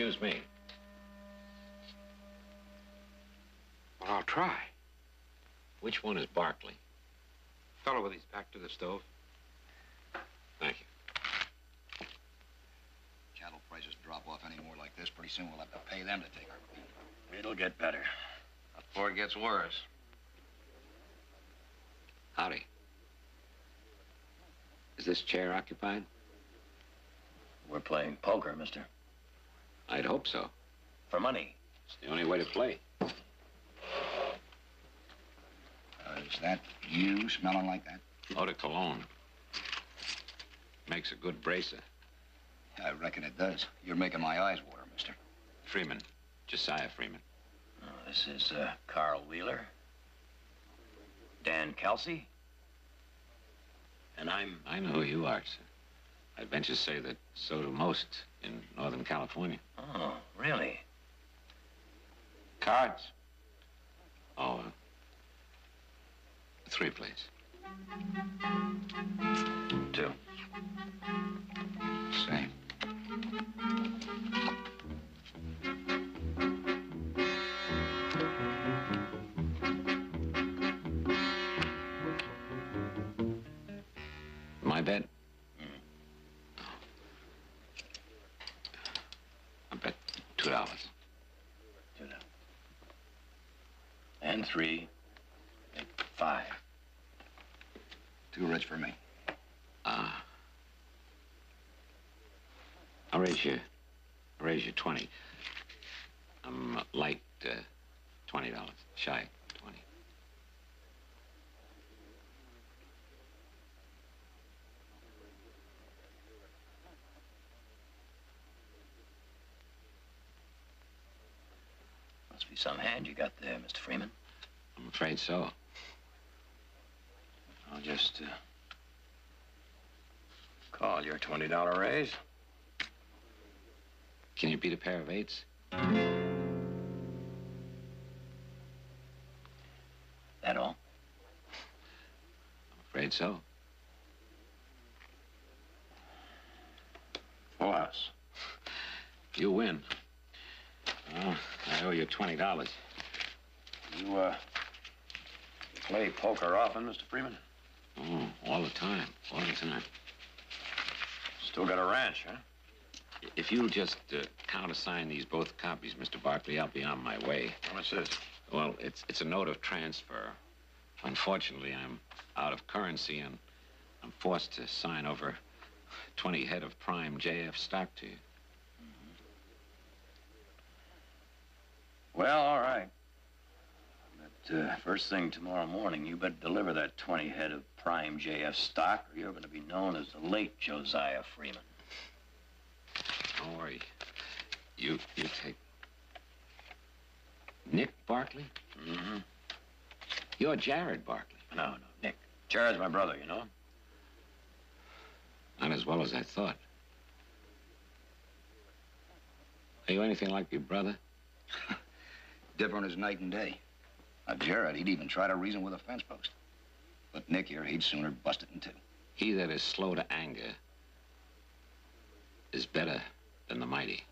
Excuse me. Well, I'll try. Which one is Barkley? Fellow with his back to the stove. Thank you. Cattle prices drop off any more like this, pretty soon we'll have to pay them to take our feed. It'll get better before it gets worse. Howdy. Is this chair occupied? We're playing poker, mister. I'd hope so. For money. It's the only way to play. Is that you smelling like that? Eau de cologne. Makes a good bracer. I reckon it does. You're making my eyes water, mister. Freeman. Josiah Freeman. Oh, this is Carl Wheeler. Dan Kelsey. And I know who you are, sir. I'd venture to say that so do most in Northern California. Oh, really? Cards? Oh, 3, please. 2. Same. My bet? I bet $2. $2. And 3. 5. Too rich for me. I'll raise you 20. I'm light $20, shy 20. Must be some hand you got there, Mr. Freeman. I'm afraid so. I'll just call your $20 raise. Can you beat a pair of 8s? That all? I'm afraid so. Full house. You win. Oh, I owe you $20. You play poker often, Mr. Freeman? Oh, all the time. All the time. Still got a ranch, huh? If you'll just countersign these both copies, Mr. Barkley, I'll be on my way. How much is? Well, it's a note of transfer. Unfortunately, I'm out of currency, and I'm forced to sign over 20 head of prime JF stock to you. Well, all right. But first thing tomorrow morning, you better deliver that 20 head of prime JF stock, or you're going to be known as the late Josiah Freeman. Don't worry. You take... Nick Barkley? Mm-hmm. You're Jared Barkley. No, Nick. Jared's my brother, you know? Not as well as I thought. Are you anything like your brother? Different as night and day. Now, Jared, he'd even try to reason with a fence post. But Nick here, he'd sooner bust it in 2. He that is slow to anger is better than the mighty.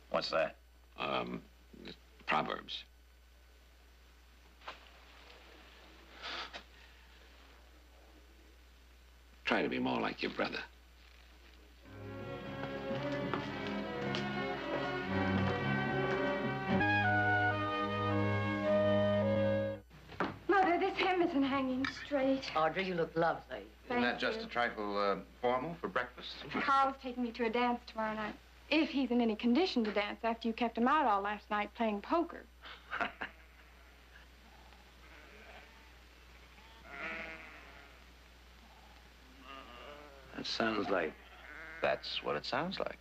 What's that? Proverbs. Try to be more like your brother. Mother, this hem isn't hanging straight. Audrey, you look lovely. Isn't that just a trifle formal for breakfast? Carl's taking me to a dance tomorrow night. If he's in any condition to dance after you kept him out all last night playing poker. That sounds like... That's what it sounds like.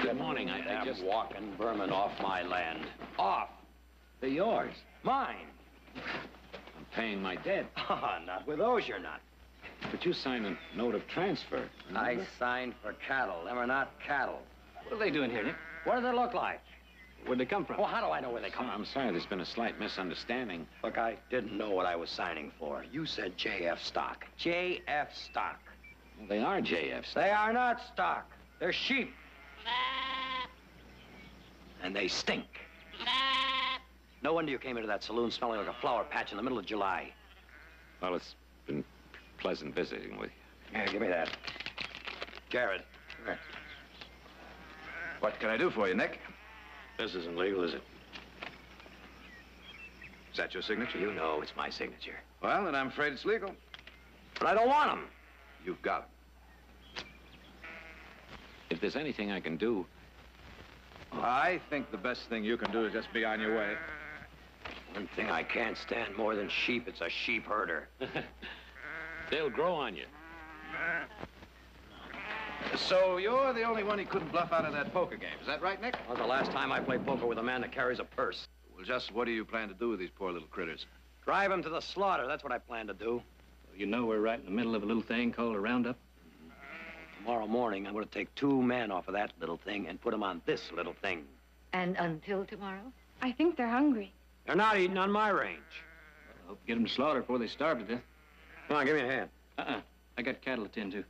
Good morning. I just... walking vermin off my land. Off! They're yours. Mine. I'm paying my debt. Oh, not with those, you're not. But you signed a note of transfer. I remember? signed for cattle. Them are not cattle. What are they doing here, Nick? What do they look like? Where'd they come from? Well, how do I know where they come from? I'm sorry, there's been a slight misunderstanding. Look, I didn't know what I was signing for. You said JF stock. JF stock. Well, they are JFs. They are not stock. They're sheep. And they stink. No wonder you came into that saloon smelling like a flower patch in the middle of July. Well, it's been pleasant visiting with you. Here, give me that. Jared. What can I do for you, Nick? This isn't legal, is it? Is that your signature? You know it's my signature. Well, then I'm afraid it's legal. But I don't want them. You've got it. If there's anything I can do, I think the best thing you can do is just be on your way. One thing I can't stand more than sheep, it's a sheep herder. they'll grow on you. So you're the only one he couldn't bluff out of that poker game. Is that right, Nick? That was the last time I played poker with a man that carries a purse. Well, just what do you plan to do with these poor little critters? Drive him to the slaughter. That's what I plan to do. You know we're right in the middle of a little thing called a roundup. Tomorrow morning, I'm going to take 2 men off of that little thing and put them on this little thing. And until tomorrow? I think they're hungry. They're not eating on my range. I hope to get them to slaughter before they starve to death. Come on, give me a hand. I got cattle to tend to.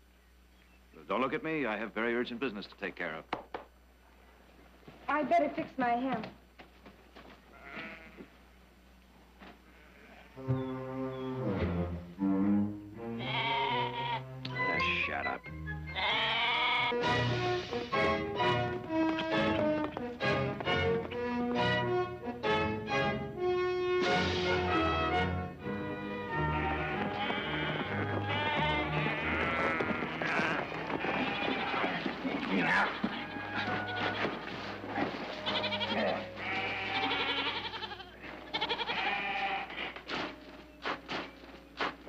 Don't look at me. I have very urgent business to take care of. I'd better fix my hem. Shut up.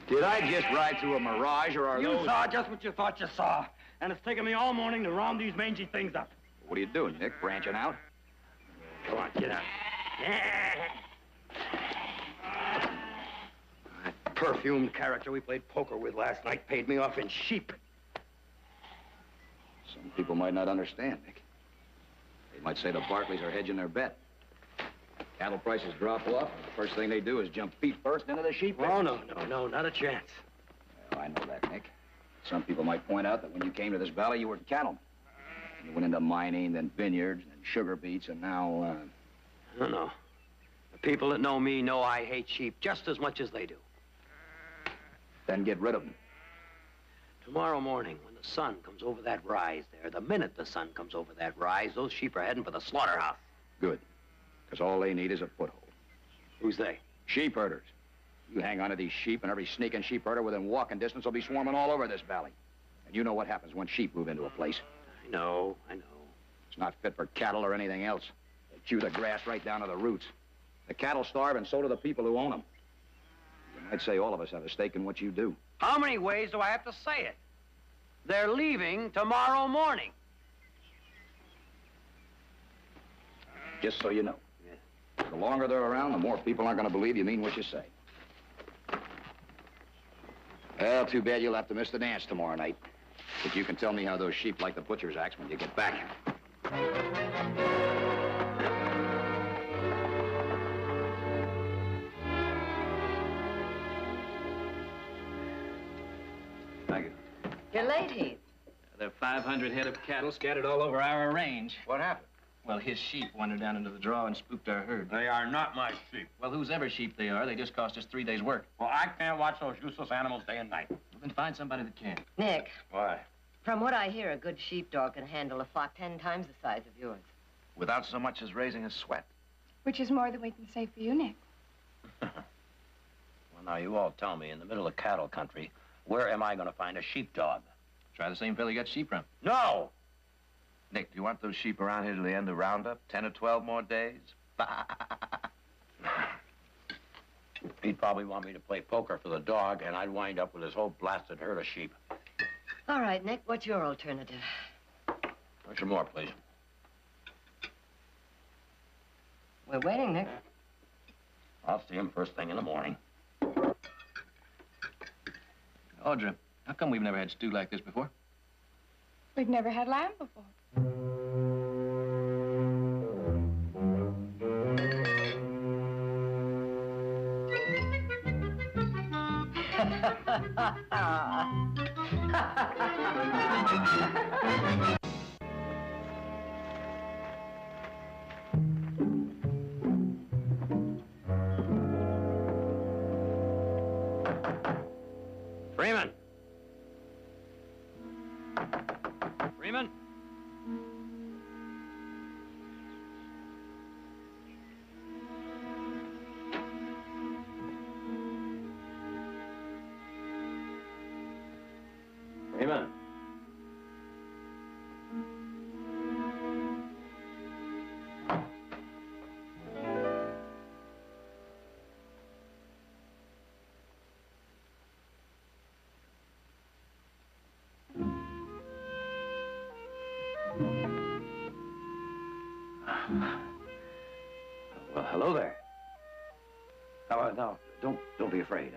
Did I just ride through a mirage, or are You those... saw just what you thought you saw. And it's taken me all morning to round these mangy things up. What are you doing, Nick? Branching out? Come on, get out. That perfumed character we played poker with last night paid me off in sheep. Some people might not understand, Nick. They might say the Barkleys are hedging their bet. Cattle prices drop off, and the first thing they do is jump feet first into the sheep. Oh, no, not a chance. Well, I know that, Nick. Some people might point out that when you came to this valley, you were cattlemen. You went into mining, then vineyards, then sugar beets, and now, No. The people that know me know I hate sheep just as much as they do. then get rid of them. Tomorrow morning, when the sun comes over that rise there, the minute the sun comes over that rise, those sheep are heading for the slaughterhouse. Good. Because all they need is a foothold. Who's they? Sheep herders. You hang on to these sheep, and every sneaking sheep herder within walking distance will be swarming all over this valley. And you know what happens when sheep move into a place. I know. It's not fit for cattle or anything else. They chew the grass right down to the roots. The cattle starve, and so do the people who own them. You might say all of us have a stake in what you do. How many ways do I have to say it? They're leaving tomorrow morning. Just so you know. The longer they're around, the more people aren't going to believe you mean what you say. Well, too bad you'll have to miss the dance tomorrow night. But you can tell me how those sheep like the butcher's axe when you get back. Thank you. You're late, Heath. There are 500 head of cattle scattered all over our range. What happened? Well, his sheep wandered down into the draw and spooked our herd. They are not my sheep. Well, whose ever sheep they are, they just cost us 3 days' work. Well, I can't watch those useless animals day and night. Well, then find somebody that can. Nick, Why? from what I hear, a good sheepdog can handle a flock 10 times the size of yours. Without so much as raising a sweat. Which is more than we can say for you, Nick. Well, now, you all tell me, in the middle of cattle country, where am I going to find a sheepdog? Try the same fellow you got sheep from. No! Nick, do you want those sheep around here till the end of roundup? 10 or 12 more days? He'd probably want me to play poker for the dog, and I'd wind up with his whole blasted herd of sheep. All right, Nick, what's your alternative? Some more, please. We're waiting, Nick. I'll see him first thing in the morning. Audra, how come we've never had stew like this before? We've never had lamb before. Freeman! Freeman? Freeman? Well, hello there. No, don't be afraid.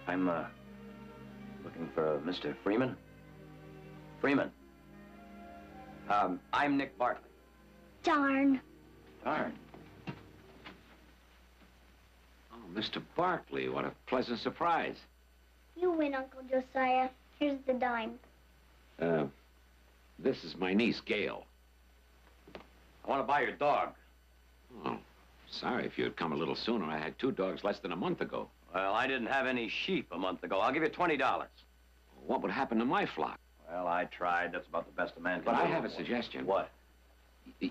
I'm looking for Mr. Freeman. Freeman. I'm Nick Barkley. Darn. Darn. Oh, Mr. Barkley, what a pleasant surprise. You win, Uncle Josiah. Here's the dime. This is my niece, Gail. I want to buy your dog. Oh, sorry if you had come a little sooner. I had 2 dogs less than a month ago. Well, I didn't have any sheep a month ago. I'll give you $20. What would happen to my flock? Well, I tried. That's about the best a man can But do. I have a suggestion. What?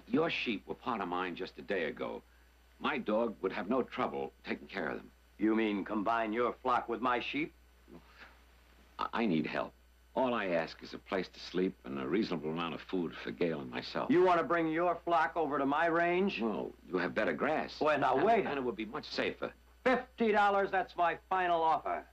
Your sheep were part of mine just a day ago. My dog would have no trouble taking care of them. You mean combine your flock with my sheep? I need help. All I ask is a place to sleep and a reasonable amount of food for Gail and myself. You want to bring your flock over to my range? Well, you have better grass. Well, now, wait. And it would be much safer. $50, that's my final offer.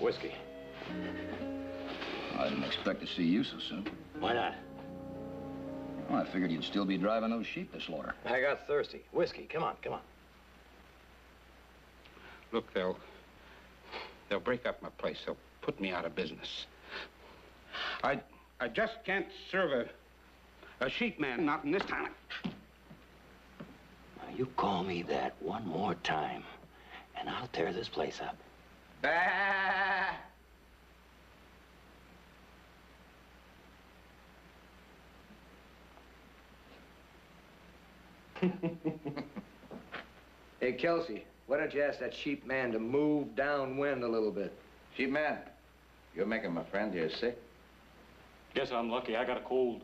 Whiskey. I didn't expect to see you so soon. Why not? Well, I figured you'd still be driving those sheep to slaughter. I got thirsty. Whiskey, come on, come on. Look, they'll break up my place. They'll put me out of business. I just can't serve a sheep man, not in this town. Now, you call me that one more time, and I'll tear this place up. Bah! Hey, Kelsey, why don't you ask that sheep man to move downwind a little bit? Sheep man, you're making my friend here sick. Guess I'm lucky. I got a cold.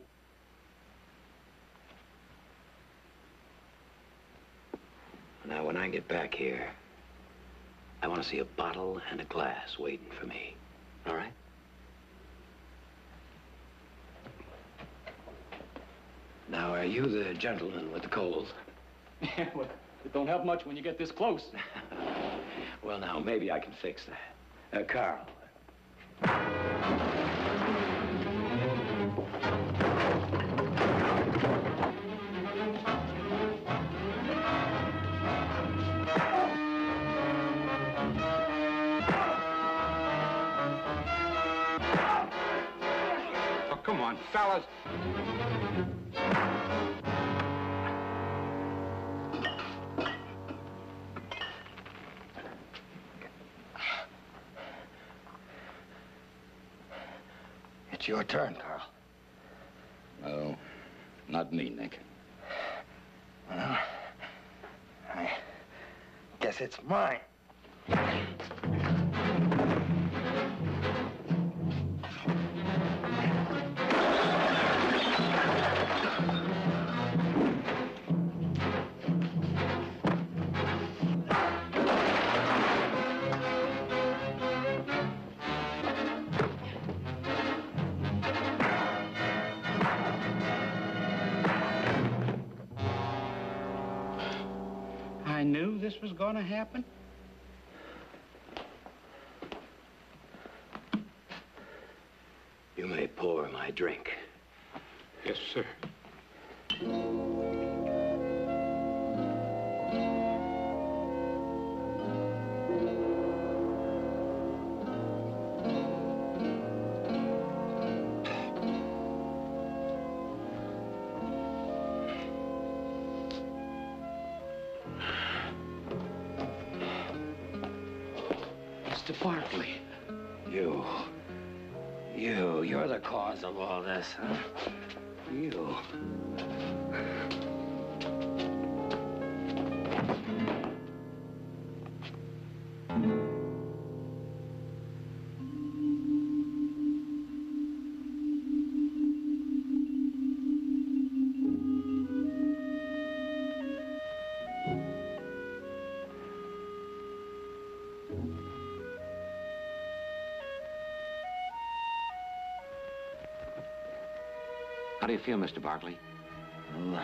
Now, when I get back here, I want to see a bottle and a glass waiting for me. All right? Now, are you the gentleman with the cold? Yeah, well, it don't help much when you get this close. Well, now, maybe I can fix that. Carl. Oh, come on, fellas. It's your turn, Carl. No, not me, Nick. Well, I guess it's mine. I knew this was going to happen? You may pour my drink. Yes, sir. Mr. Barkley. You're the cause of all this, huh? You. How do you feel, Mr. Barkley? Well,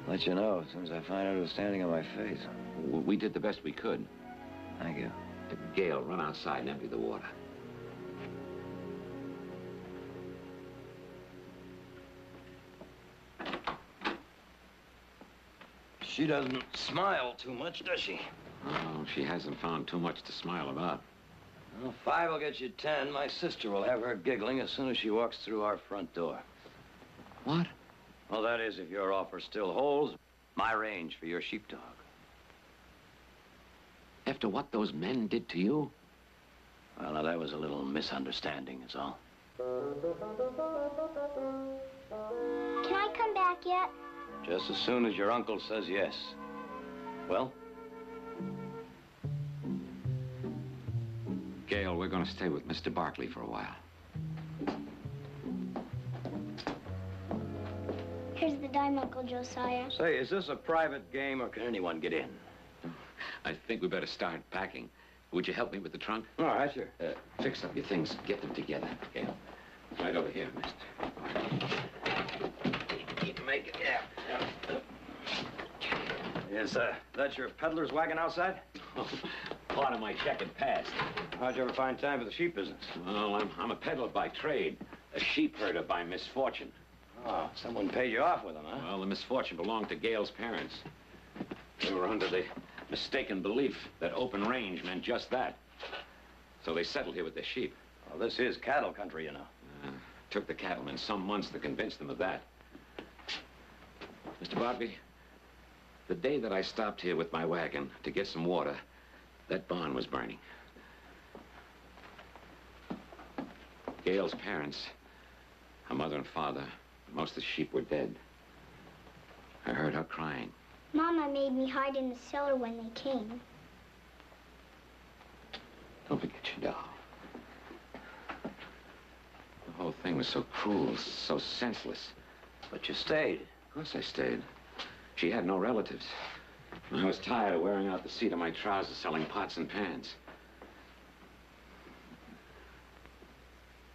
let you know as soon as I find out who's standing on my face. We did the best we could. Thank you. Gail, run outside and empty the water. She doesn't smile too much, does she? Oh, she hasn't found too much to smile about. Well, 5 will get you 10. My sister will have her giggling as soon as she walks through our front door. What? Well, that is, if your offer still holds, my range for your sheepdog. After what those men did to you? Well, now, that was a little misunderstanding, is all. Can I come back yet? Just as soon as your uncle says yes. Well? Gail, we're going to stay with Mr. Barkley for a while. Here's the dime, Uncle Josiah. Say, is this a private game or can anyone get in? I think we better start packing. Would you help me with the trunk? All right, sure. Fix up your things. Get them together, Gail. Right over here, mister. Keep making it. Yeah. Is that your peddler's wagon outside? Part of my checkered past. How'd you ever find time for the sheep business? Well, I'm a peddler by trade, a sheep herder by misfortune. Oh, someone paid you off with them, huh? Well, the misfortune belonged to Gail's parents. They were under the mistaken belief that open range meant just that. So they settled here with their sheep. Well, this is cattle country, you know. Took the cattlemen some months to convince them of that. Mr. Barkley, the day that I stopped here with my wagon to get some water, that barn was burning. Gail's parents, her mother and father, most of the sheep were dead. I heard her crying. Mama made me hide in the cellar when they came. Don't forget your doll. The whole thing was so cruel, so senseless. But you stayed. Of course I stayed. She had no relatives. I was tired of wearing out the seat of my trousers selling pots and pans.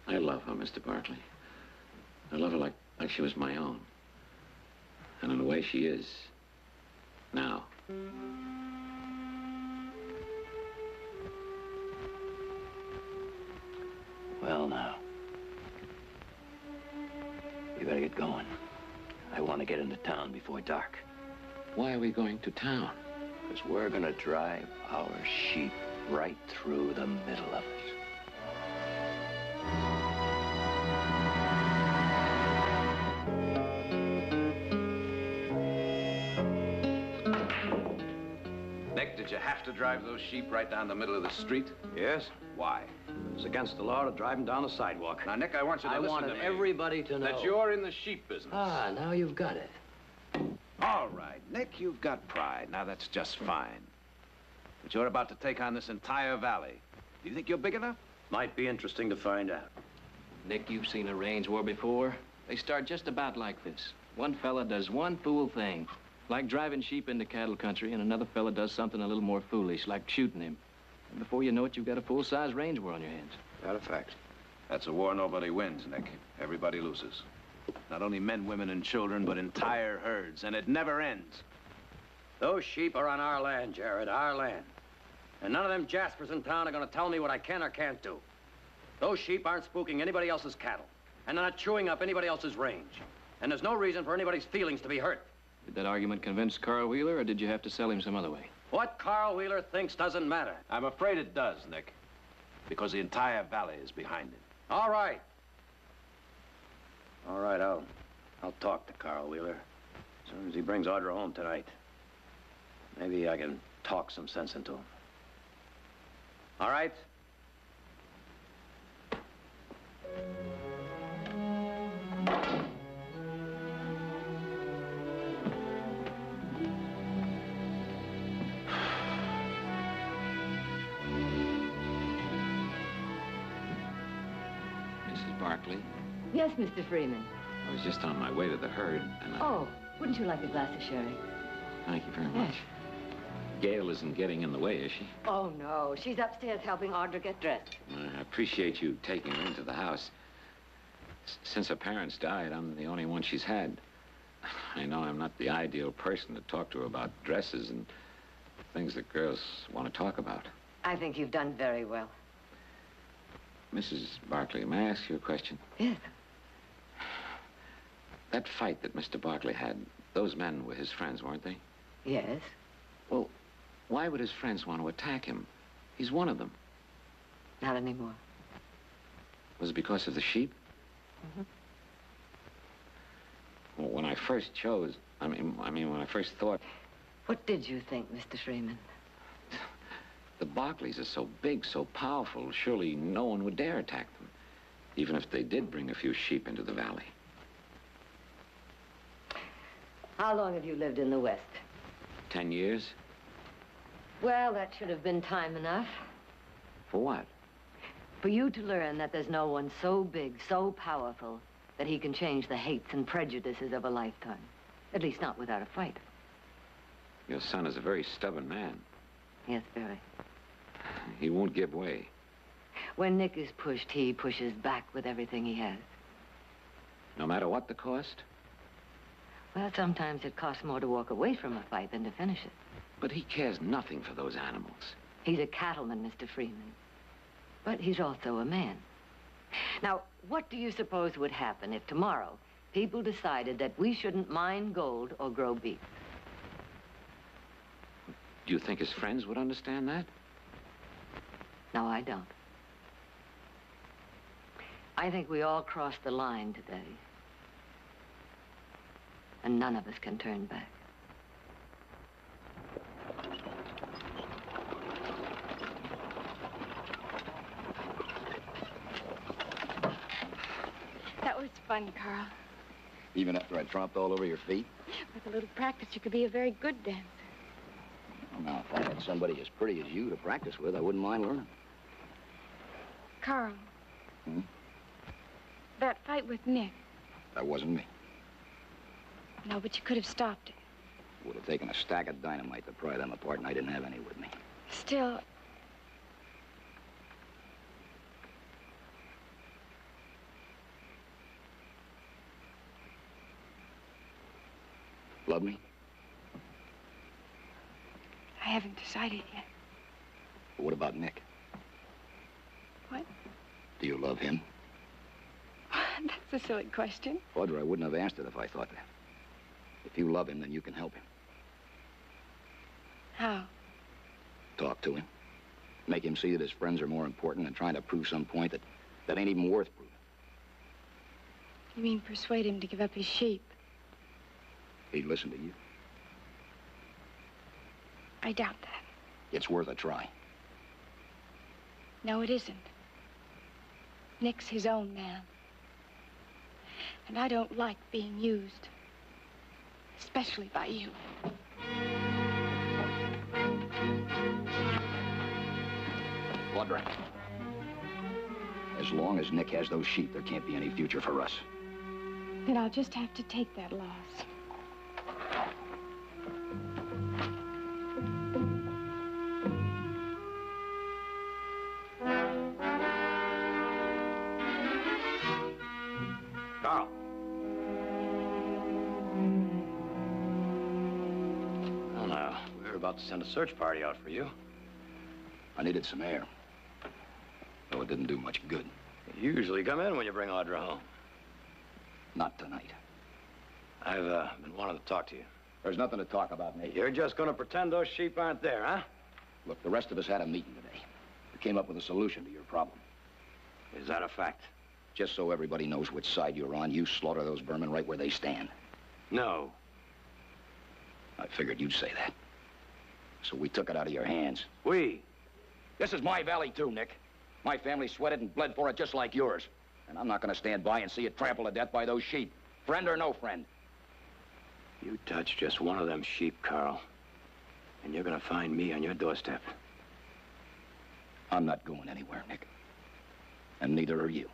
I love her, Mr. Barkley. I love her like she was my own. And in a way she is. Now. Well, now. You better get going. I want to get into town before dark. Why are we going to town? Because we're going to drive our sheep right through the middle of it. Nick, did you have to drive those sheep right down the middle of the street? Yes? Why? It's against the law to drive them down the sidewalk. Now, Nick, I want you to listen to me. I wanted everybody to know. That you're in the sheep business. Ah, now you've got it. All right, Nick, you've got pride. Now, that's just fine. But you're about to take on this entire valley. Do you think you're big enough? Might be interesting to find out. Nick, you've seen a range war before. They start just about like this. One fella does one fool thing, like driving sheep into cattle country, and another fella does something a little more foolish, like shooting him. And before you know it, you've got a full-size range war on your hands. That a fact. That's a war nobody wins, Nick. Everybody loses. Not only men, women, and children, but entire herds, and it never ends. Those sheep are on our land, Jared, our land. And none of them Jaspers in town are going to tell me what I can or can't do. Those sheep aren't spooking anybody else's cattle. And they're not chewing up anybody else's range. And there's no reason for anybody's feelings to be hurt. Did that argument convince Carl Wheeler, or did you have to sell him some other way? What Carl Wheeler thinks doesn't matter. I'm afraid it does, Nick. Because the entire valley is behind it. All right. All right, I'll talk to Carl Wheeler. As soon as he brings Audra home tonight. Maybe I can talk some sense into him. All right? Mrs. Barkley, Yes, Mr. Freeman. I was just on my way to the herd, and Oh, wouldn't you like a glass of sherry? Thank you very much. Gail isn't getting in the way, is she? Oh, no. She's upstairs helping Audra get dressed. I appreciate you taking her into the house. Since her parents died, I'm the only one she's had. I know I'm not the ideal person to talk to her about dresses and things that girls want to talk about. I think you've done very well. Mrs. Barkley, may I ask you a question? Yes. That fight that Mr. Barkley had, those men were his friends, weren't they? Yes. Well, why would his friends want to attack him? He's one of them. Not anymore. Was it because of the sheep? Mm-hmm. Well, when I first chose, I mean, when I first thought... What did you think, Mr. Freeman? The Barkleys are so big, so powerful, surely no one would dare attack them, even if they did bring a few sheep into the valley. How long have you lived in the West? 10 years? Well, that should have been time enough. For what? For you to learn that there's no one so big, so powerful, that he can change the hates and prejudices of a lifetime. At least not without a fight. Your son is a very stubborn man. Yes, very. He won't give way. When Nick is pushed, he pushes back with everything he has. No matter what the cost? Well, sometimes it costs more to walk away from a fight than to finish it. But he cares nothing for those animals. He's a cattleman, Mr. Freeman. But he's also a man. Now, what do you suppose would happen if tomorrow people decided that we shouldn't mine gold or grow beef? Do you think his friends would understand that? No, I don't. I think we all crossed the line today. And none of us can turn back. That was fun, Carl. Even after I tromped all over your feet? With a little practice, you could be a very good dancer. Well, now, if I had somebody as pretty as you to practice with, I wouldn't mind learning. Carl. Hmm? That fight with Nick. That wasn't me. No, but you could have stopped it. It would have taken a stack of dynamite to pry them apart, and I didn't have any with me. Still, Love me? I haven't decided yet. But what about Nick? What? Do you love him? That's a silly question. Audra, I wouldn't have asked it if I thought that. If you love him, then you can help him. How? Talk to him. Make him see that his friends are more important than trying to prove some point that ain't even worth proving. You mean persuade him to give up his sheep? He'd listen to you. I doubt that. It's worth a try. No, it isn't. Nick's his own man. And I don't like being used. Especially by you. Audra. As long as Nick has those sheep, there can't be any future for us. Then I'll just have to take that loss. Carl. Oh, now. were about to send a search party out for you. I needed some air. Though it didn't do much good. You usually come in when you bring Audra home. Not tonight. I've been wanting to talk to you. There's nothing to talk about, Nate. You're just going to pretend those sheep aren't there, huh? Look, the rest of us had a meeting today. We came up with a solution to your problem. Is that a fact? Just so everybody knows which side you're on, you slaughter those vermin right where they stand. No. I figured you'd say that. So we took it out of your hands. We? This is my valley, too, Nick. My family sweated and bled for it just like yours. And I'm not going to stand by and see it trampled to death by those sheep. Friend or no friend. You touch just one of them sheep, Carl, and you're going to find me on your doorstep. I'm not going anywhere, Nick. And neither are you.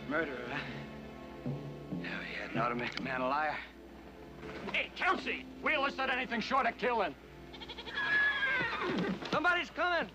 Murderer, huh? Yeah, he had ought to make a man a liar. Hey, Kelsey! Wheeler said anything short of killing. Somebody's coming!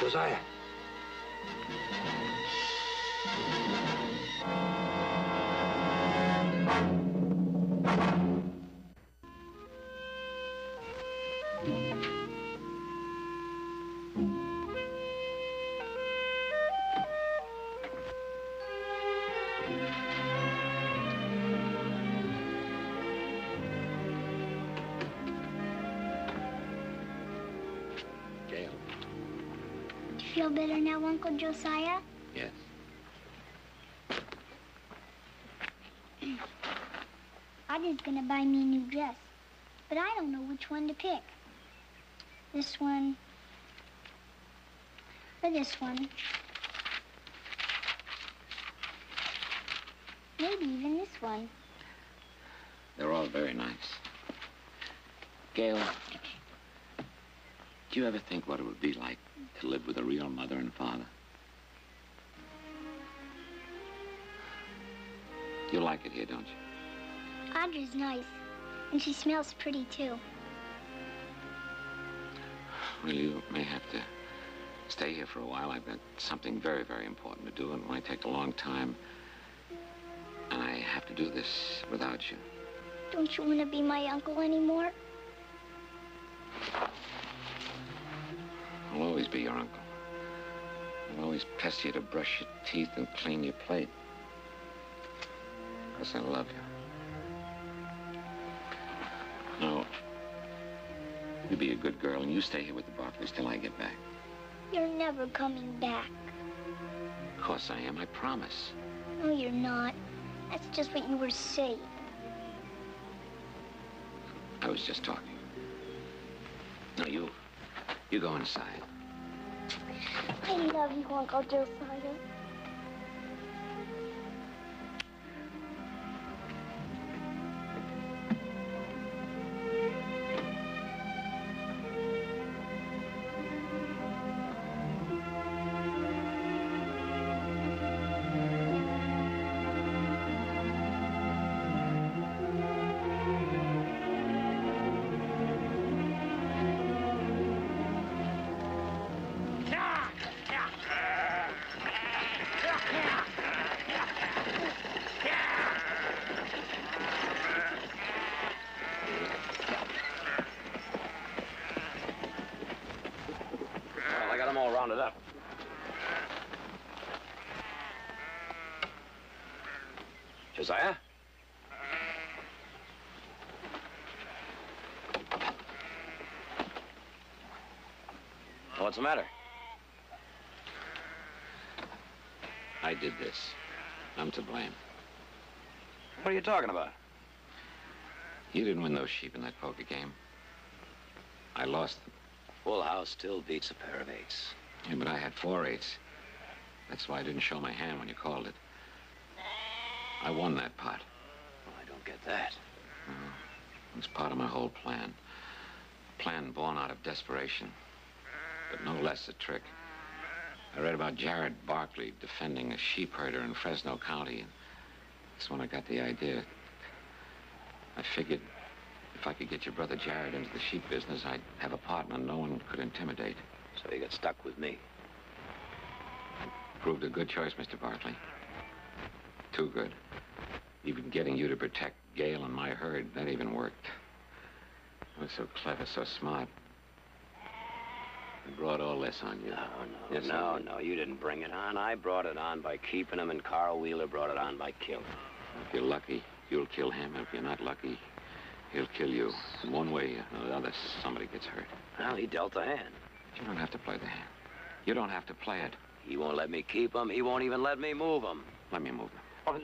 Josiah. Feel better now, Uncle Josiah? Yes. Audrey's gonna buy me a new dress, but I don't know which one to pick. This one, or this one. Maybe even this one. They're all very nice. Gail, do you ever think what it would be like to live with a real mother and father? You like it here, don't you? Audrey's nice, and she smells pretty, too. Well, you may have to stay here for a while. I've got something very, very important to do, and it might take a long time. And I have to do this without you. Don't you want to be my uncle anymore? I'll always be your uncle. I'll always pester you to brush your teeth and clean your plate. Because I love you. No. You be a good girl, and you stay here with the Barkleys till I get back. You're never coming back. Of course I am, I promise. No, you're not. That's just what you were saying. I was just talking. No, you go inside. I love you, Uncle Josiah. wound it up. Josiah? What's the matter? I did this. I'm to blame. What are you talking about? You didn't win those sheep in that poker game. I lost them. Full house still beats a pair of eights. Yeah, but I had 4 eights. That's why I didn't show my hand when you called it. I won that pot. Well, I don't get that. It was part of my whole plan. A plan born out of desperation, but no less a trick. I read about Jared Barkley defending a sheep herder in Fresno County, and that's when I got the idea. I figured if I could get your brother Jared into the sheep business, I'd have a partner no one could intimidate. So you got stuck with me. Proved a good choice, Mr. Barkley. Too good. Even getting you to protect Gail and my herd, that even worked. I was so clever, so smart. I brought all this on you. No, you didn't bring it on. I brought it on by keeping him, and Carl Wheeler brought it on by killing him. If you're lucky, you'll kill him. If you're not lucky, he'll kill you. In one way or the other, somebody gets hurt. Well, he dealt the hand. You don't have to play the hand. You don't have to play it. He won't let me keep him. He won't even let me move him. Let me move them. Oh,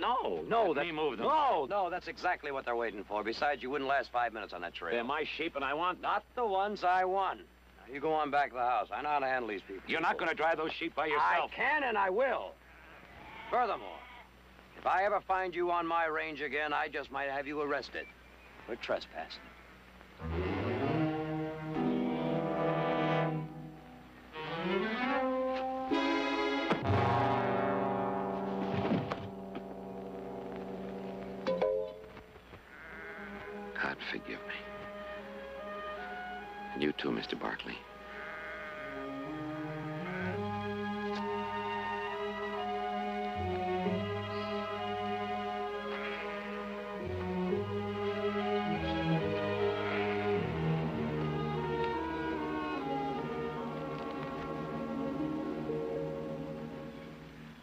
no. Let me move them. No, that's exactly what they're waiting for. Besides, you wouldn't last 5 minutes on that trail. They're my sheep, and I want... Not the ones I won. Now, you go on back to the house. I know how to handle these people. You're not going to drive those sheep by yourself. I can and I will. Furthermore, if I ever find you on my range again, I just might have you arrested for trespassing. God forgive me. And you too, Mr. Barkley.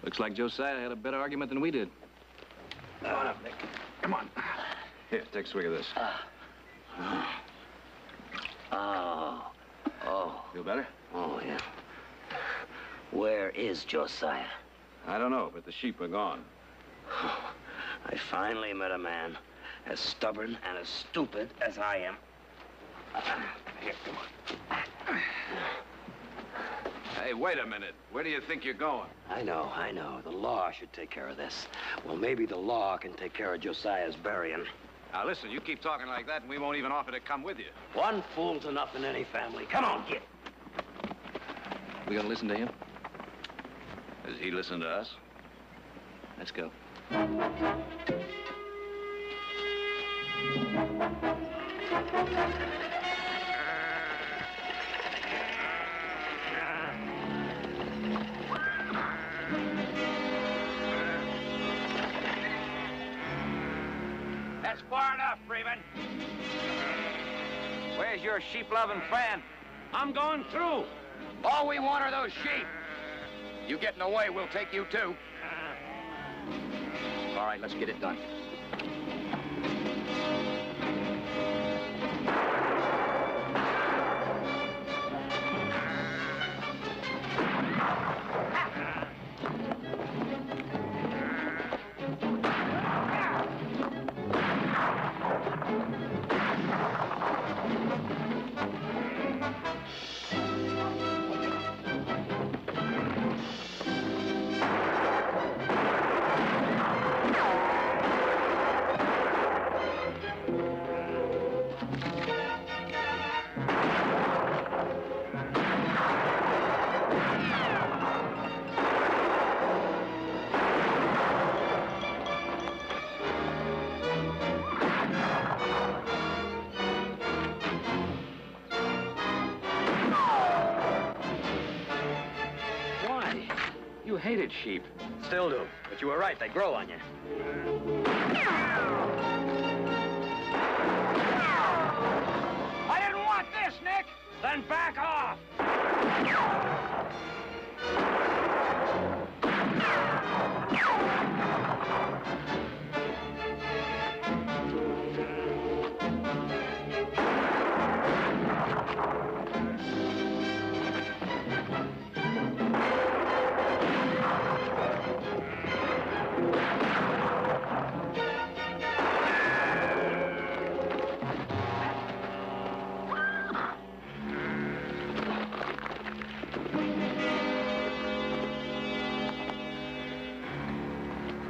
Looks like Josiah had a better argument than we did. Come on up, Nick. Come on. Here, take a swig of this. Oh. Feel better? Oh, yeah. Where is Josiah? I don't know, but the sheep are gone. I finally met a man as stubborn and as stupid as I am. Here, come on. Hey, wait a minute. Where do you think you're going? I know. The law should take care of this. Well, maybe the law can take care of Josiah's burying. Now, listen, you keep talking like that, and we won't even offer to come with you. One fool's enough in any family. Come on, get. We gonna listen to him? Does he listen to us? Let's go. That's far enough, Freeman. Where's your sheep-loving friend? I'm going through. All we want are those sheep. You get in the way, we'll take you too. All right, let's get it done. Hated sheep. Still do. But you were right. They grow on you. I didn't want this, Nick. Then back off.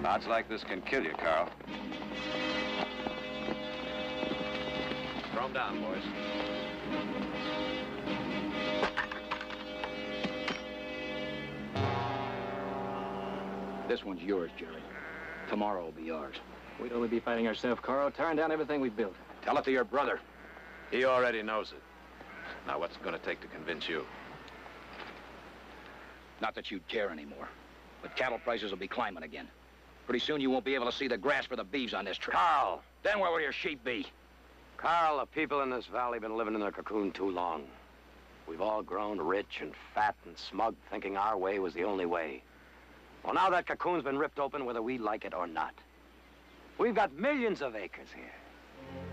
Odds like this can kill you, Carl. Throw him down, boys. This one's yours, Jerry. Tomorrow will be yours. We'd only be fighting ourselves, Carl, tearing down everything we built. Tell it to your brother. He already knows it. Now, what's it going to take to convince you? Not that you'd care anymore, but cattle prices will be climbing again. Pretty soon you won't be able to see the grass for the beeves on this trip. Carl! Then where will your sheep be? Carl, the people in this valley have been living in their cocoon too long. We've all grown rich and fat and smug, thinking our way was the only way. Well, now that cocoon's been ripped open, whether we like it or not. We've got millions of acres here.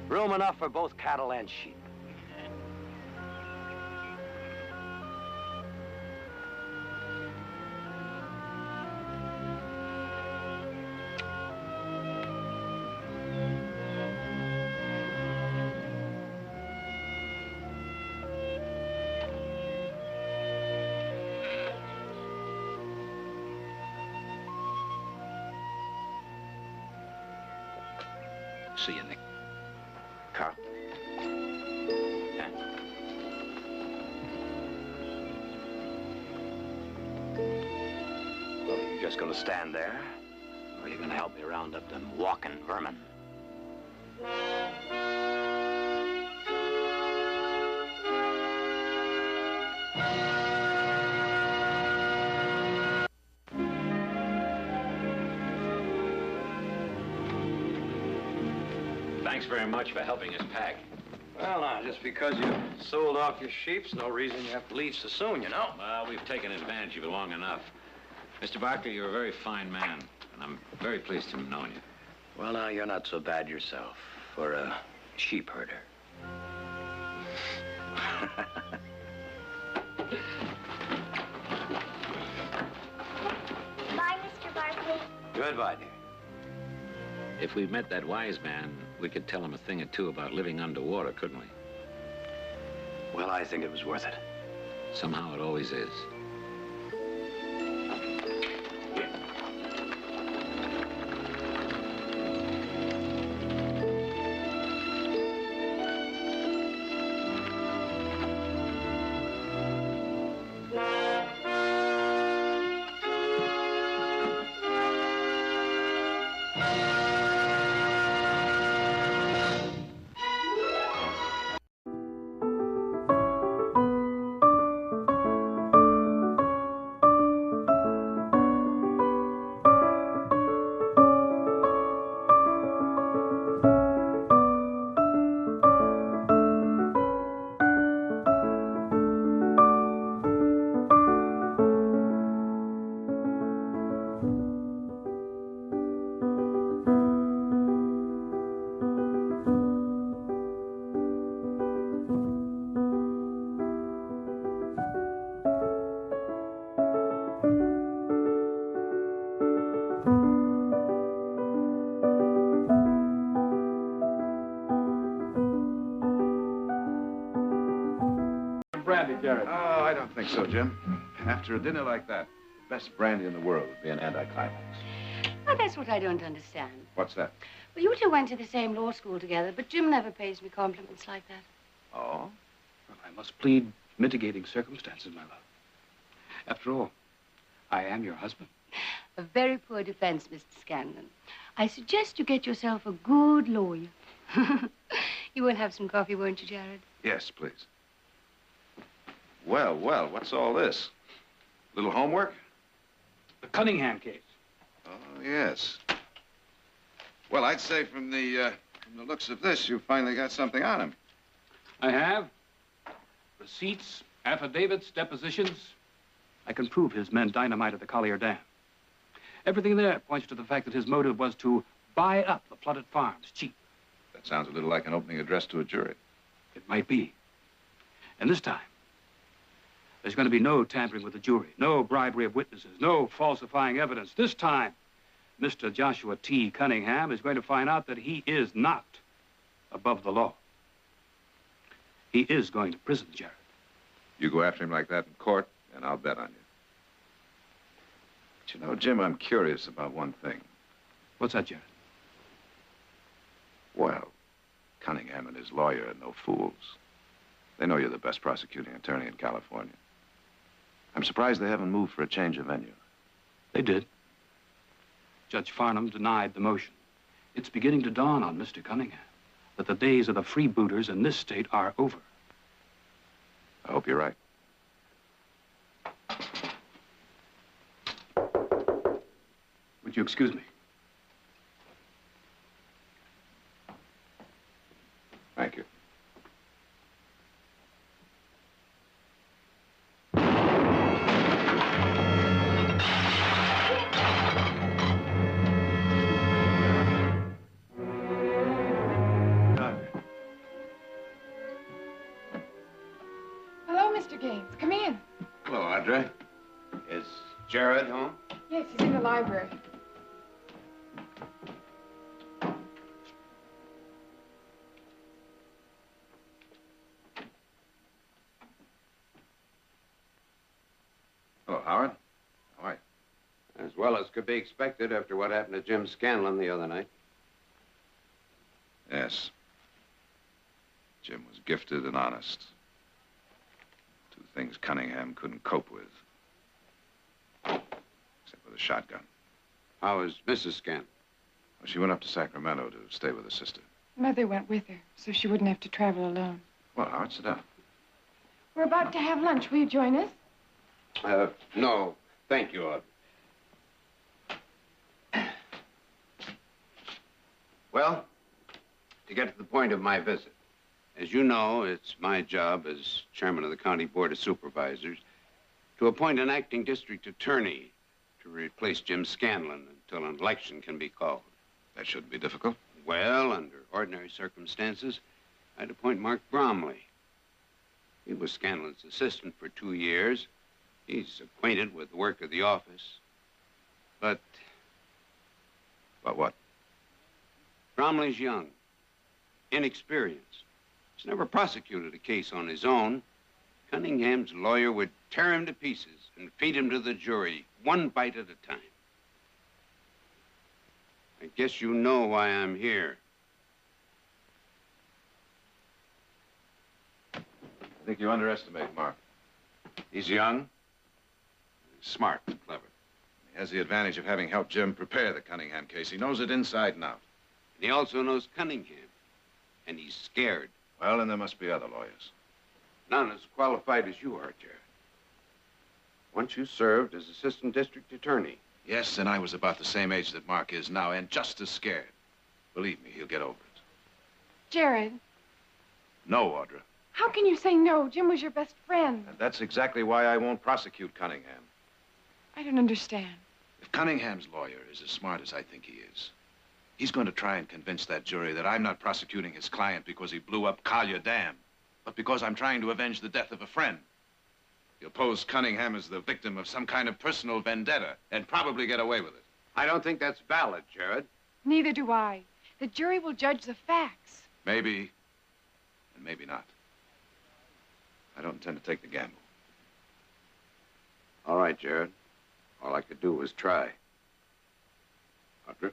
Room enough for both cattle and sheep. See you, Nick. Carl? Yeah. Well, are you just gonna stand there? Or are you gonna help me round up them walking vermin? Thanks very much for helping us pack. Well, now, just because you sold off your sheep's no reason you have to leave so soon, you know? Well, we've taken advantage of you long enough. Mr. Barkley, you're a very fine man, and I'm very pleased to have known you. Well, now, you're not so bad yourself for a sheep herder. Bye, Mr. Barkley. Goodbye, dear. If we met that wise man, we could tell him a thing or two about living underwater, couldn't we? Well, I think it was worth it. Somehow it always is. Brandy, Jared. Oh, I don't think so, Jim. After a dinner like that, the best brandy in the world would be an anticlimax. Well, that's what I don't understand. What's that? Well, you two went to the same law school together, but Jim never pays me compliments like that. Oh? Well, I must plead mitigating circumstances, my love. After all, I am your husband. A very poor defense, Mr. Scanlon. I suggest you get yourself a good lawyer. You will have some coffee, won't you, Jared? Yes, please. Well, well, what's all this? Little homework? The Cunningham case. Oh, yes. Well, I'd say from the looks of this, you finally got something on him. I have receipts, affidavits, depositions. I can prove his men dynamited the Collier Dam. Everything there points to the fact that his motive was to buy up the flooded farms cheap. That sounds a little like an opening address to a jury. It might be. And this time, there's going to be no tampering with the jury, no bribery of witnesses, no falsifying evidence. This time, Mr. Joshua T. Cunningham is going to find out that he is not above the law. He is going to prison, Jared. You go after him like that in court, and I'll bet on you. But you know, Jim, I'm curious about one thing. What's that, Jared? Well, Cunningham and his lawyer are no fools. They know you're the best prosecuting attorney in California. I'm surprised they haven't moved for a change of venue. They did. Judge Farnham denied the motion. It's beginning to dawn on Mr. Cunningham that the days of the freebooters in this state are over. I hope you're right. Would you excuse me? Thank you. Hello, Mr. Gaines. Come in. Hello, Audrey. Is Jared home? Yes, he's in the library. Hello, Howard. How are you? As well as could be expected after what happened to Jim Scanlon the other night. Yes. Jim was gifted and honest. Two things Cunningham couldn't cope with. Except with a shotgun. How is Mrs. Scanlon? Well, she went up to Sacramento to stay with her sister. Mother went with her, so she wouldn't have to travel alone. Well, Howard, sit down. We're about to have lunch. Will you join us? No, thank you, Audrey. Well, to get to the point of my visit. As you know, it's my job as chairman of the County Board of Supervisors to appoint an acting district attorney to replace Jim Scanlon until an election can be called. That shouldn't be difficult. Well, under ordinary circumstances, I'd appoint Mark Bromley. He was Scanlon's assistant for 2 years. He's acquainted with the work of the office. But what? Bromley's young, inexperienced. He's never prosecuted a case on his own. Cunningham's lawyer would tear him to pieces and feed him to the jury, one bite at a time. I guess you know why I'm here. I think you underestimate Mark. He's young, he's smart and clever. He has the advantage of having helped Jim prepare the Cunningham case. He knows it inside and out. And he also knows Cunningham, and he's scared. Well, then there must be other lawyers. None as qualified as you are, Jared. Once you served as assistant district attorney. Yes, and I was about the same age that Mark is now, and just as scared. Believe me, he'll get over it. Jared, No, Audra. how can you say no? Jim was your best friend. And that's exactly why I won't prosecute Cunningham. I don't understand. If Cunningham's lawyer is as smart as I think he is, he's going to try and convince that jury that I'm not prosecuting his client because he blew up Collier Dam, but because I'm trying to avenge the death of a friend. He'll pose Cunningham as the victim of some kind of personal vendetta and probably get away with it. I don't think that's valid, Jared. Neither do I. The jury will judge the facts. Maybe, and maybe not. I don't intend to take the gamble. All right, Jared. All I could do was try. Audra?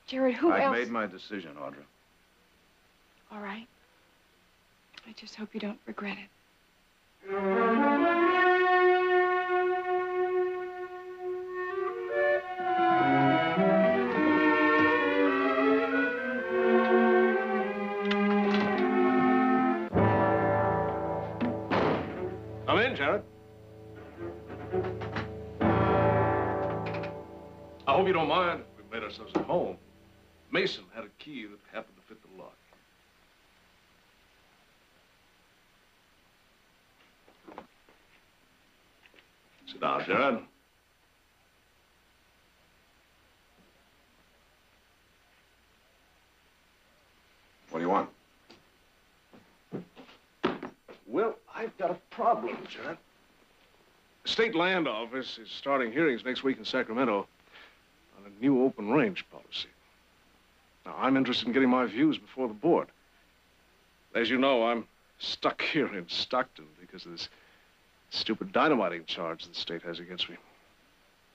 Jared, who else? I've made my decision, Audra. All right. I just hope you don't regret it. Come in, Jared. I hope you don't mind if we made ourselves at home. Mason had a key that happened to fit the lock. Sit down, Jared. What do you want? Well, I've got a problem, Jared. The state land office is starting hearings next week in Sacramento on a new open range policy. Now, I'm interested in getting my views before the board. As you know, I'm stuck here in Stockton because of this stupid dynamiting charge the state has against me.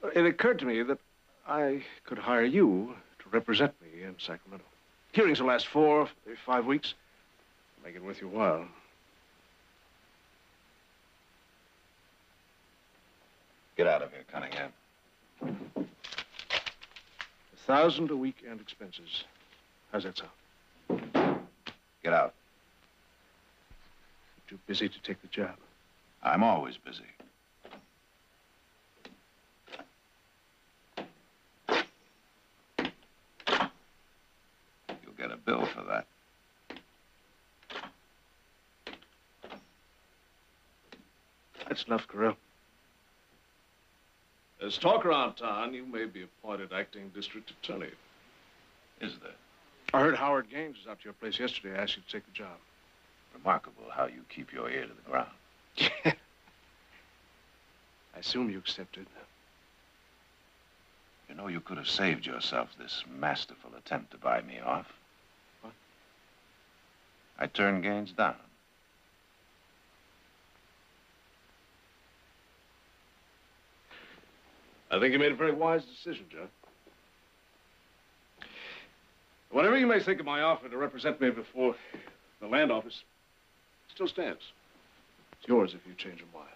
It occurred to me that I could hire you to represent me in Sacramento. Hearings will last 4, maybe 5 weeks. Make it worth your while. Get out of here, Cunningham. $1,000 a week and expenses. How's that sound? Get out. Too busy to take the job. I'm always busy. You'll get a bill for that. That's enough, Carell. There's talk around town you may be appointed acting district attorney. Is there? I heard Howard Gaines was out to your place yesterday. I asked you to take the job. Remarkable how you keep your ear to the ground. I assume you accepted. You know, you could have saved yourself this masterful attempt to buy me off. What? I turned Gaines down. I think you made a very wise decision, John. Whatever you may think of my offer to represent me before the land office, it still stands. It's yours if you change your mind.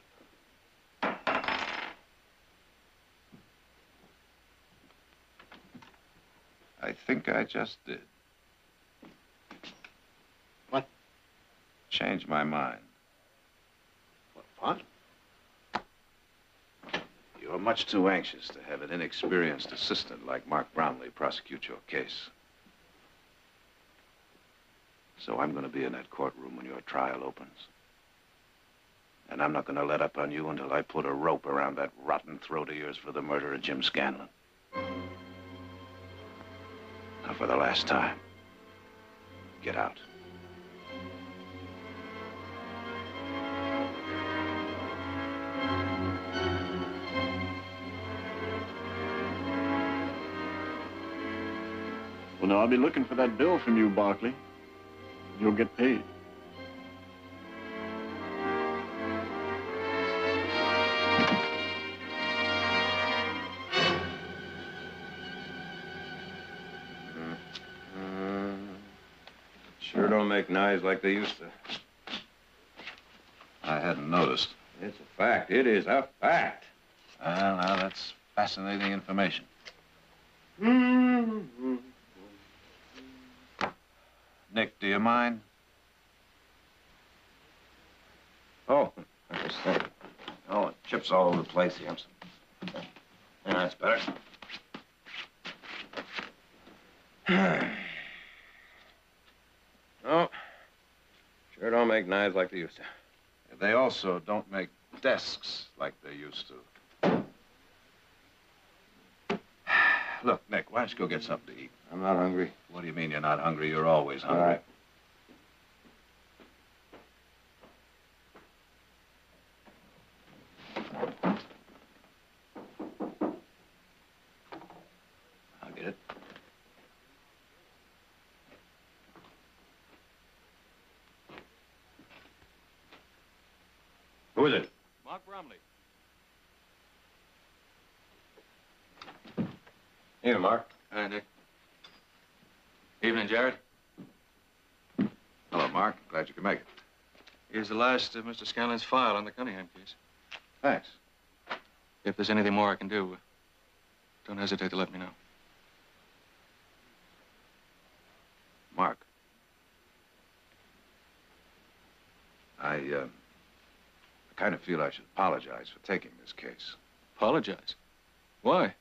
I think I just did. What? Changed my mind. What? You're much too anxious to have an inexperienced assistant like Mark Brownlee prosecute your case. So I'm going to be in that courtroom when your trial opens. And I'm not going to let up on you until I put a rope around that rotten throat of yours for the murder of Jim Scanlon. Now, for the last time, get out. Well, now, I'll be looking for that bill from you, Barkley. You'll get paid. Sure don't make knives like they used to. I hadn't noticed. It's a fact. It is a fact. Well, now, that's fascinating information. Nick, do you mind? Oh, I just think. Oh, it chips all over the place here. Yeah, that's better. Oh, sure don't make knives like they used to. They also don't make desks like they used to. Look, Nick, why don't you go get something to eat? I'm not hungry. What do you mean you're not hungry? You're always hungry. All right. I'll get it. Who is it? Mark Bromley. Here, Mark. Hi, Nick. Evening, Jared. Hello, Mark. Glad you could make it. Here's the last of Mr. Scanlon's file on the Cunningham case. Thanks. If there's anything more I can do, don't hesitate to let me know. Mark. I kind of feel I should apologize for taking this case. Apologize? Why?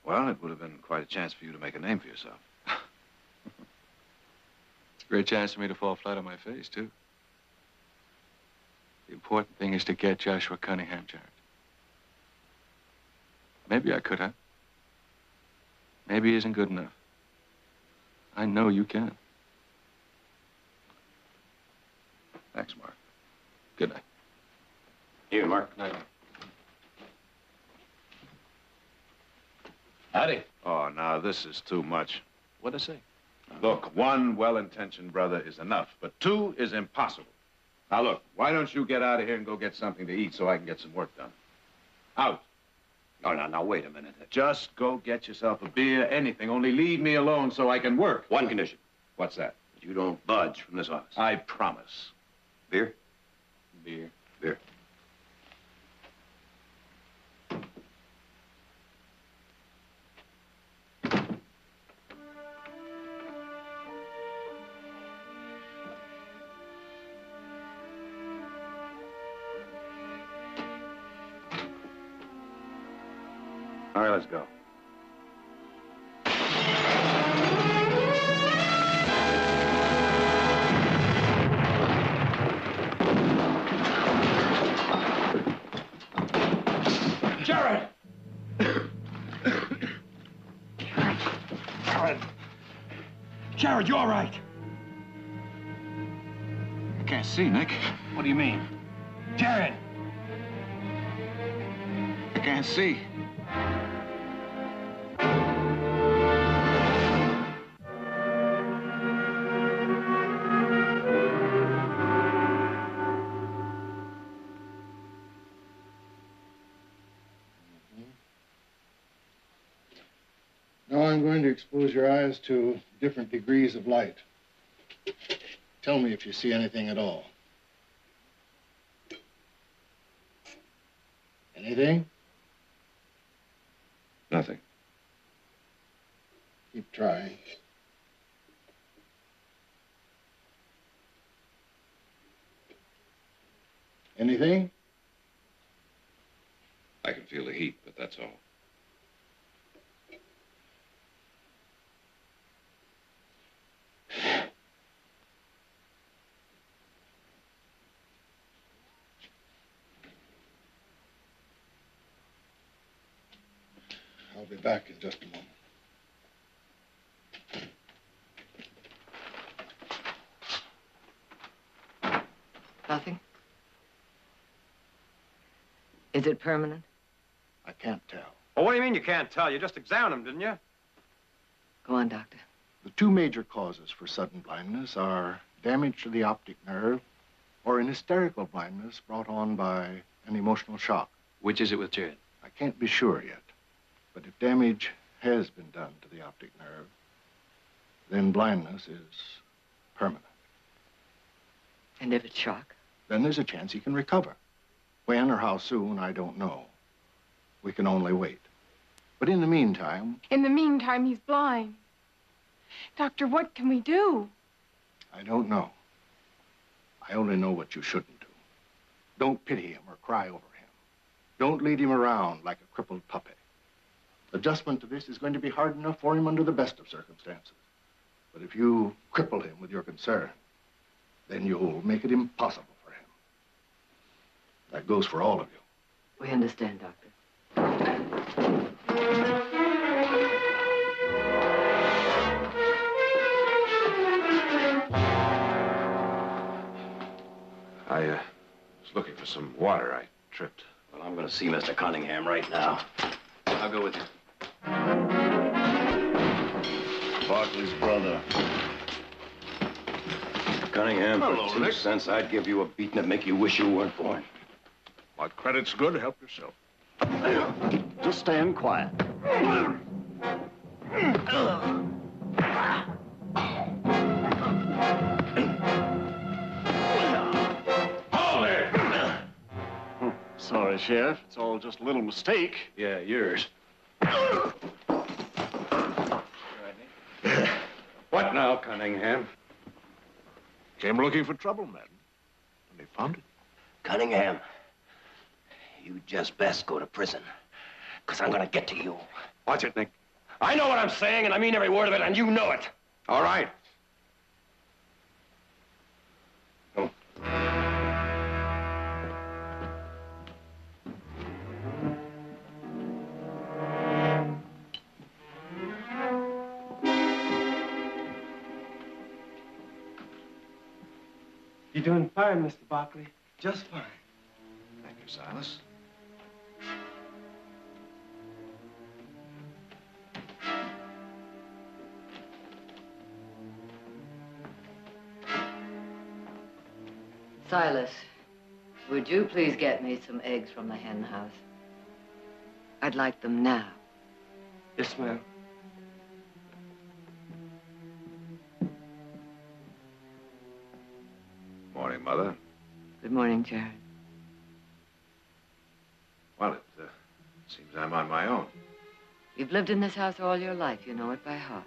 Well, it would have been quite a chance for you to make a name for yourself. It's a great chance for me to fall flat on my face, too. The important thing is to get Joshua Cunningham, Jared. Maybe I could have. Maybe he isn't good enough. I know you can. Thanks, Mark. Good night. Here, Mark. Good night. Howdy. Oh, now, this is too much. What'd I say? Look, one well-intentioned brother is enough, but two is impossible. Now, look, why don't you get out of here and go get something to eat so I can get some work done? Out. No, now, wait a minute. Just go get yourself a beer, anything. Only leave me alone so I can work. One condition. What's that? You don't budge from this office. I promise. Beer? Beer. Beer. All right, let's go. Jared! Jared! Jared, you all right? I can't see, Nick. What do you mean? Jared! I can't see. Now I'm going to expose your eyes to different degrees of light. Tell me if you see anything at all. Anything? Nothing. Keep trying. Anything? I can feel the heat, but that's all. I'll be back in just a moment. Nothing? Is it permanent? I can't tell. Well, what do you mean you can't tell? You just examined him, didn't you? Go on, Doctor. The two major causes for sudden blindness are damage to the optic nerve or an hysterical blindness brought on by an emotional shock. Which is it with Jared? I can't be sure yet, but if damage has been done to the optic nerve, then blindness is permanent. And if it's shock? Then there's a chance he can recover. When or how soon, I don't know. We can only wait. But in the meantime... In the meantime, he's blind. Doctor, what can we do? I don't know. I only know what you shouldn't do. Don't pity him or cry over him. Don't lead him around like a crippled puppy. Adjustment to this is going to be hard enough for him under the best of circumstances. But if you cripple him with your concern, then you'll make it impossible for him. That goes for all of you. We understand, Doctor. I was looking for some water. I tripped. Well, I'm going to see Mr. Cunningham right now. I'll go with you. Barkley's brother. Cunningham, Hello, for 2 Rick. cents, I'd give you a beating that make you wish you weren't born. What credit's good, help yourself. Just stand quiet. Hold it! Sorry, Sheriff. It's all just a little mistake. Yeah, yours. What now, Cunningham? Came looking for trouble, madam. And they found it. Cunningham, you just best go to prison, because I'm going to get to you. Watch it, Nick. I know what I'm saying, and I mean every word of it, and you know it. All right. You're doing fine, Mr. Barkley. Just fine. Thank you, Silas. Silas, would you please get me some eggs from the hen house? I'd like them now. Yes, ma'am. Morning, Mother. Good morning, Jared. Well, it seems I'm on my own. You've lived in this house all your life. You know it by heart.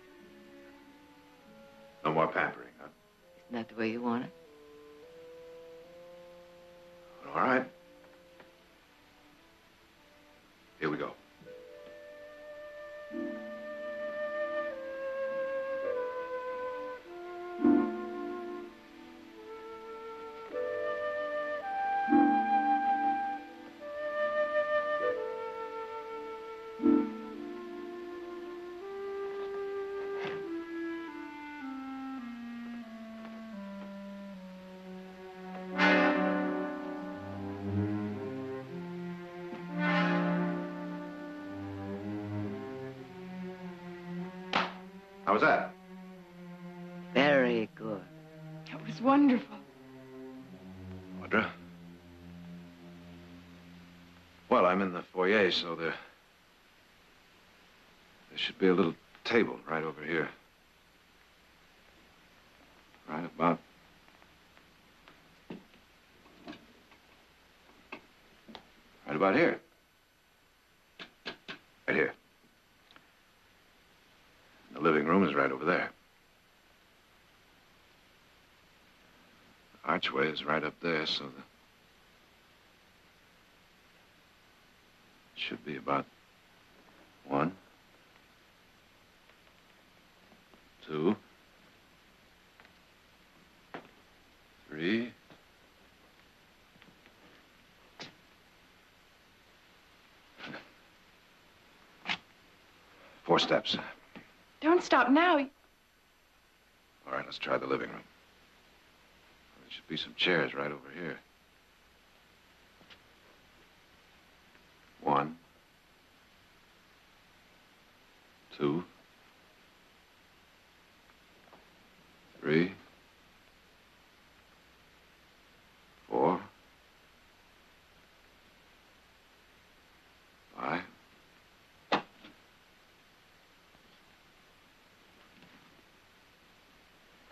No more pampering, huh? Isn't that the way you want it? All right. Here we go. How was that? Very good. That was wonderful. Audra? Well, I'm in the foyer, so there should be a little table right over here. Right about here. Right here. The living room is right over there. The archway is right up there, so it should be about 1, 2, 3. 4 steps. Don't stop now. All right, let's try the living room. There should be some chairs right over here. 1, 2, 3, 4, 5.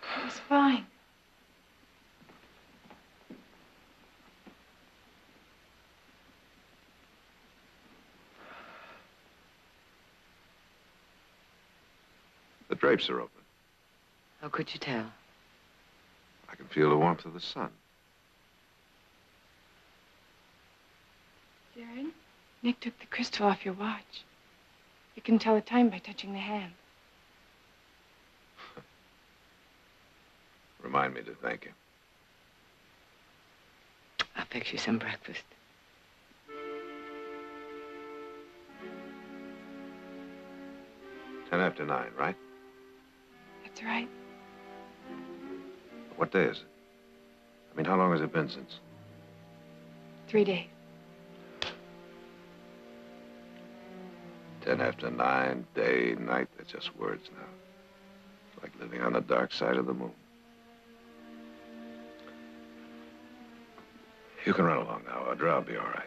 It was fine. The drapes are open. How could you tell? I can feel the warmth of the sun. Jared, Nick took the crystal off your watch. You can tell the time by touching the hand. Remind me to thank him. I'll fix you some breakfast. Ten after 9, right? That's right. What day is it? I mean, how long has it been since? 3 days. 10 after 9, day, night, they're just words now. It's like living on the dark side of the moon. You can run along now, Audra. I'll be all right.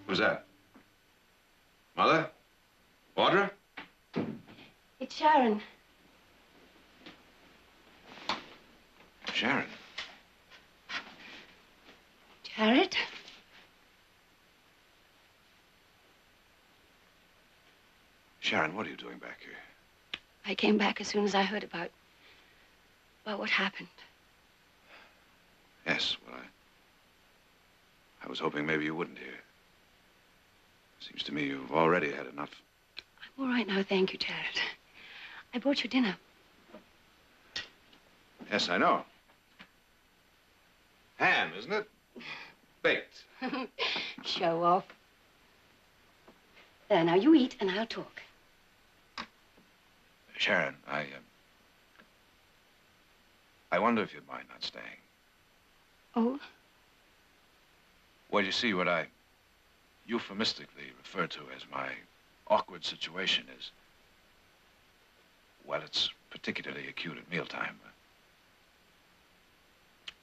Who's that? Mother? Audra? It's Sharon. Sharon? Jared? Sharon, what are you doing back here? I came back as soon as I heard about what happened. Yes, well, I was hoping maybe you wouldn't hear. Seems to me you've already had enough. I'm all right now, thank you, Jared. I brought you dinner. Yes, I know. Ham, isn't it? Baked. Show off. There, now you eat and I'll talk. Sharon, I wonder if you'd mind not staying. Oh? Well, you see, what I euphemistically refer to as my awkward situation is, well, it's particularly acute at mealtime.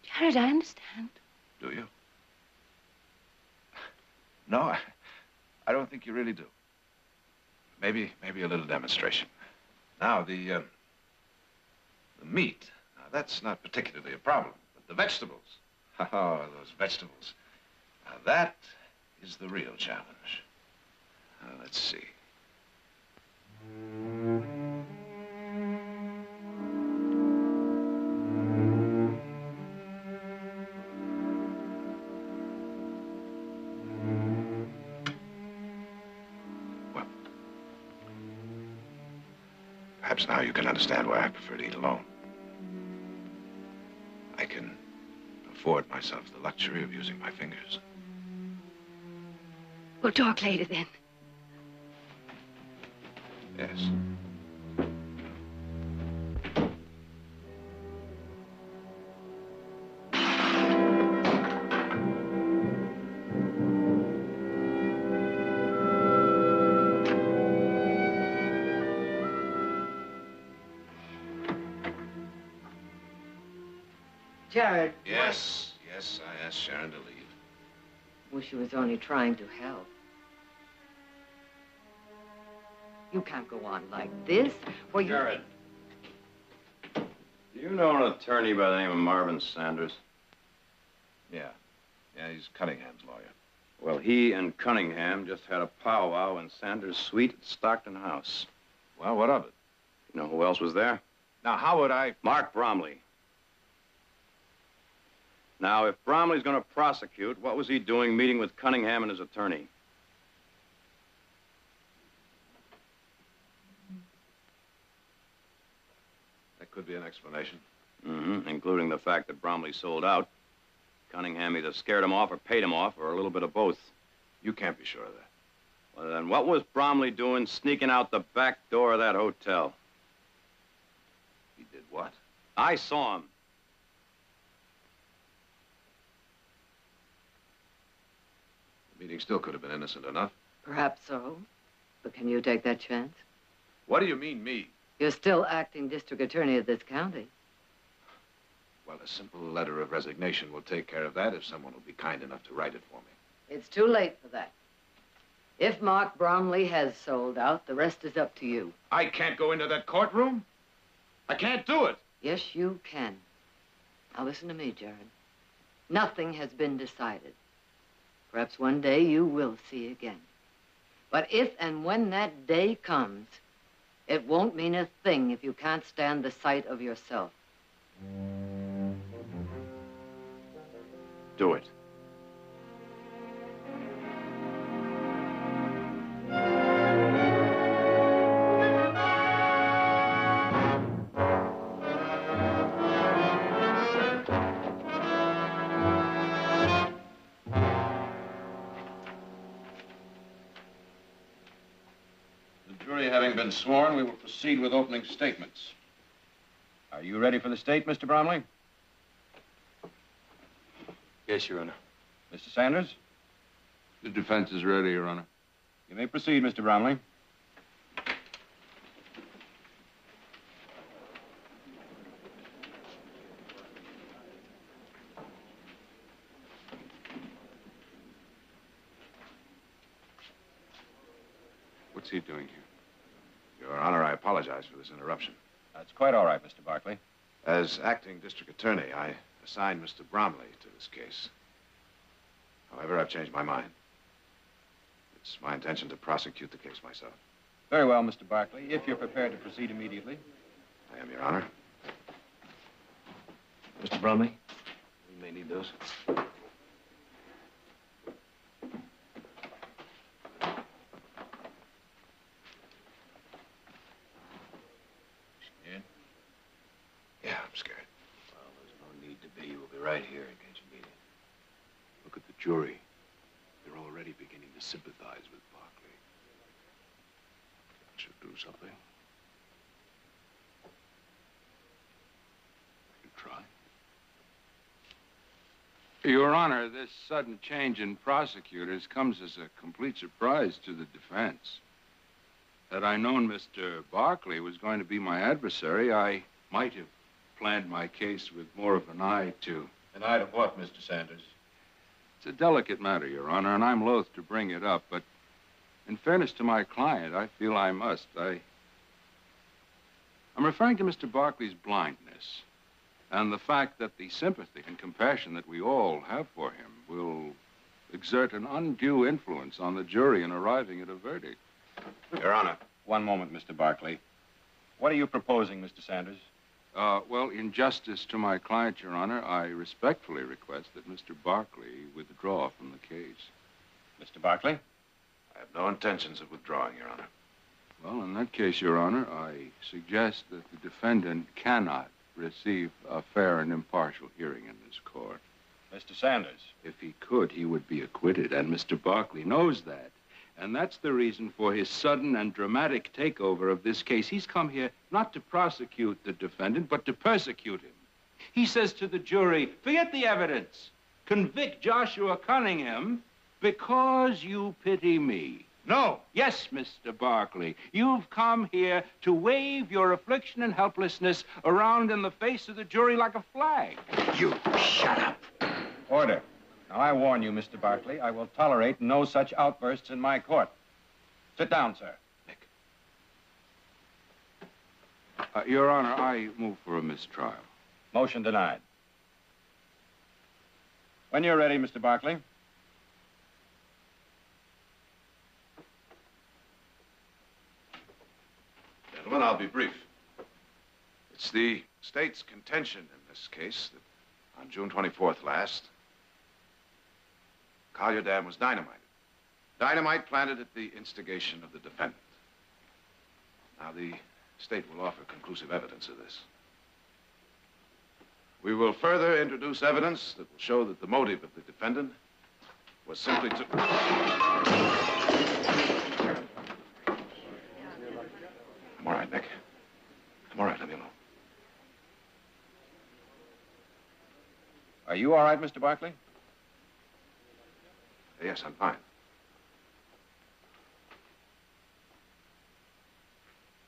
Jared, I understand. Do you? No, I don't think you really do. Maybe a little demonstration. Now, the meat, now, that's not particularly a problem, but the vegetables, oh, those vegetables, now that is the real challenge. Now, let's see. Perhaps now you can understand why I prefer to eat alone. I can afford myself the luxury of using my fingers. We'll talk later then. Yes. Jared. Yes, I asked Sharon to leave. Well, she was only trying to help. You can't go on like this. Well, Jared. Do you know an attorney by the name of Marvin Sanders? Yeah, he's Cunningham's lawyer. Well, he and Cunningham just had a powwow in Sanders' suite at Stockton House. Well, what of it? You know who else was there? Now, how would I... Mark Bromley. Now, if Bromley's going to prosecute, what was he doing meeting with Cunningham and his attorney? That could be an explanation. Mm-hmm, including the fact that Bromley sold out. Cunningham either scared him off or paid him off, or a little bit of both. You can't be sure of that. Well, then what was Bromley doing sneaking out the back door of that hotel? He did what? I saw him. The meeting still could have been innocent enough. Perhaps so. But can you take that chance? What do you mean, me? You're still acting district attorney of this county. Well, a simple letter of resignation will take care of that if someone will be kind enough to write it for me. It's too late for that. If Mark Bromley has sold out, the rest is up to you. I can't go into that courtroom. I can't do it. Yes, you can. Now listen to me, Jared. Nothing has been decided. Perhaps one day you will see again. But if and when that day comes, it won't mean a thing if you can't stand the sight of yourself. Do it. Having been sworn, we will proceed with opening statements. Are you ready for the state, Mr. Bromley? Yes, Your Honor. Mr. Sanders? The defense is ready, Your Honor. You may proceed, Mr. Bromley. What's he doing here? Your Honor, I apologize for this interruption. That's quite all right, Mr. Barkley. As acting district attorney, I assigned Mr. Bromley to this case. However, I've changed my mind. It's my intention to prosecute the case myself. Very well, Mr. Barkley, if you're prepared to proceed immediately. I am, Your Honor. Mr. Bromley, we may need those. Yeah, I'm scared. Well, there's no need to be. We'll be right here in case you need it. Look at the jury. They're already beginning to sympathize with Barkley. I should do something. You try. Your Honor, this sudden change in prosecutors comes as a complete surprise to the defense. Had I known Mr. Barkley was going to be my adversary, I might have planned my case with more of an eye to... An eye to what, Mr. Sanders? It's a delicate matter, Your Honor, and I'm loath to bring it up, but in fairness to my client, I feel I must. I'm referring to Mr. Barkley's blindness and the fact that the sympathy and compassion that we all have for him will exert an undue influence on the jury in arriving at a verdict. Your Honor. One moment, Mr. Barkley. What are you proposing, Mr. Sanders? Well, in justice to my client, Your Honor, I respectfully request that Mr. Barkley withdraw from the case. Mr. Barkley? I have no intentions of withdrawing, Your Honor. Well, in that case, Your Honor, I suggest that the defendant cannot receive a fair and impartial hearing in this court. Mr. Sanders? If he could, he would be acquitted, and Mr. Barkley knows that. And that's the reason for his sudden and dramatic takeover of this case. He's come here not to prosecute the defendant, but to persecute him. He says to the jury, forget the evidence. Convict Joshua Cunningham because you pity me. No. Yes, Mr. Barkley. You've come here to wave your affliction and helplessness around in the face of the jury like a flag. You shut up. Order. Now, I warn you, Mr. Barkley, I will tolerate no such outbursts in my court. Sit down, sir. Nick. Your Honor, I move for a mistrial. Motion denied. When you're ready, Mr. Barkley. Gentlemen, I'll be brief. It's the state's contention in this case that on June 24th last, Collier Dam was dynamited. Dynamite planted at the instigation of the defendant. Now, the state will offer conclusive evidence of this. We will further introduce evidence that will show that the motive of the defendant was simply to... I'm all right, Nick. I'm all right. Let me alone. Are you all right, Mr. Barkley? Yes, I'm fine.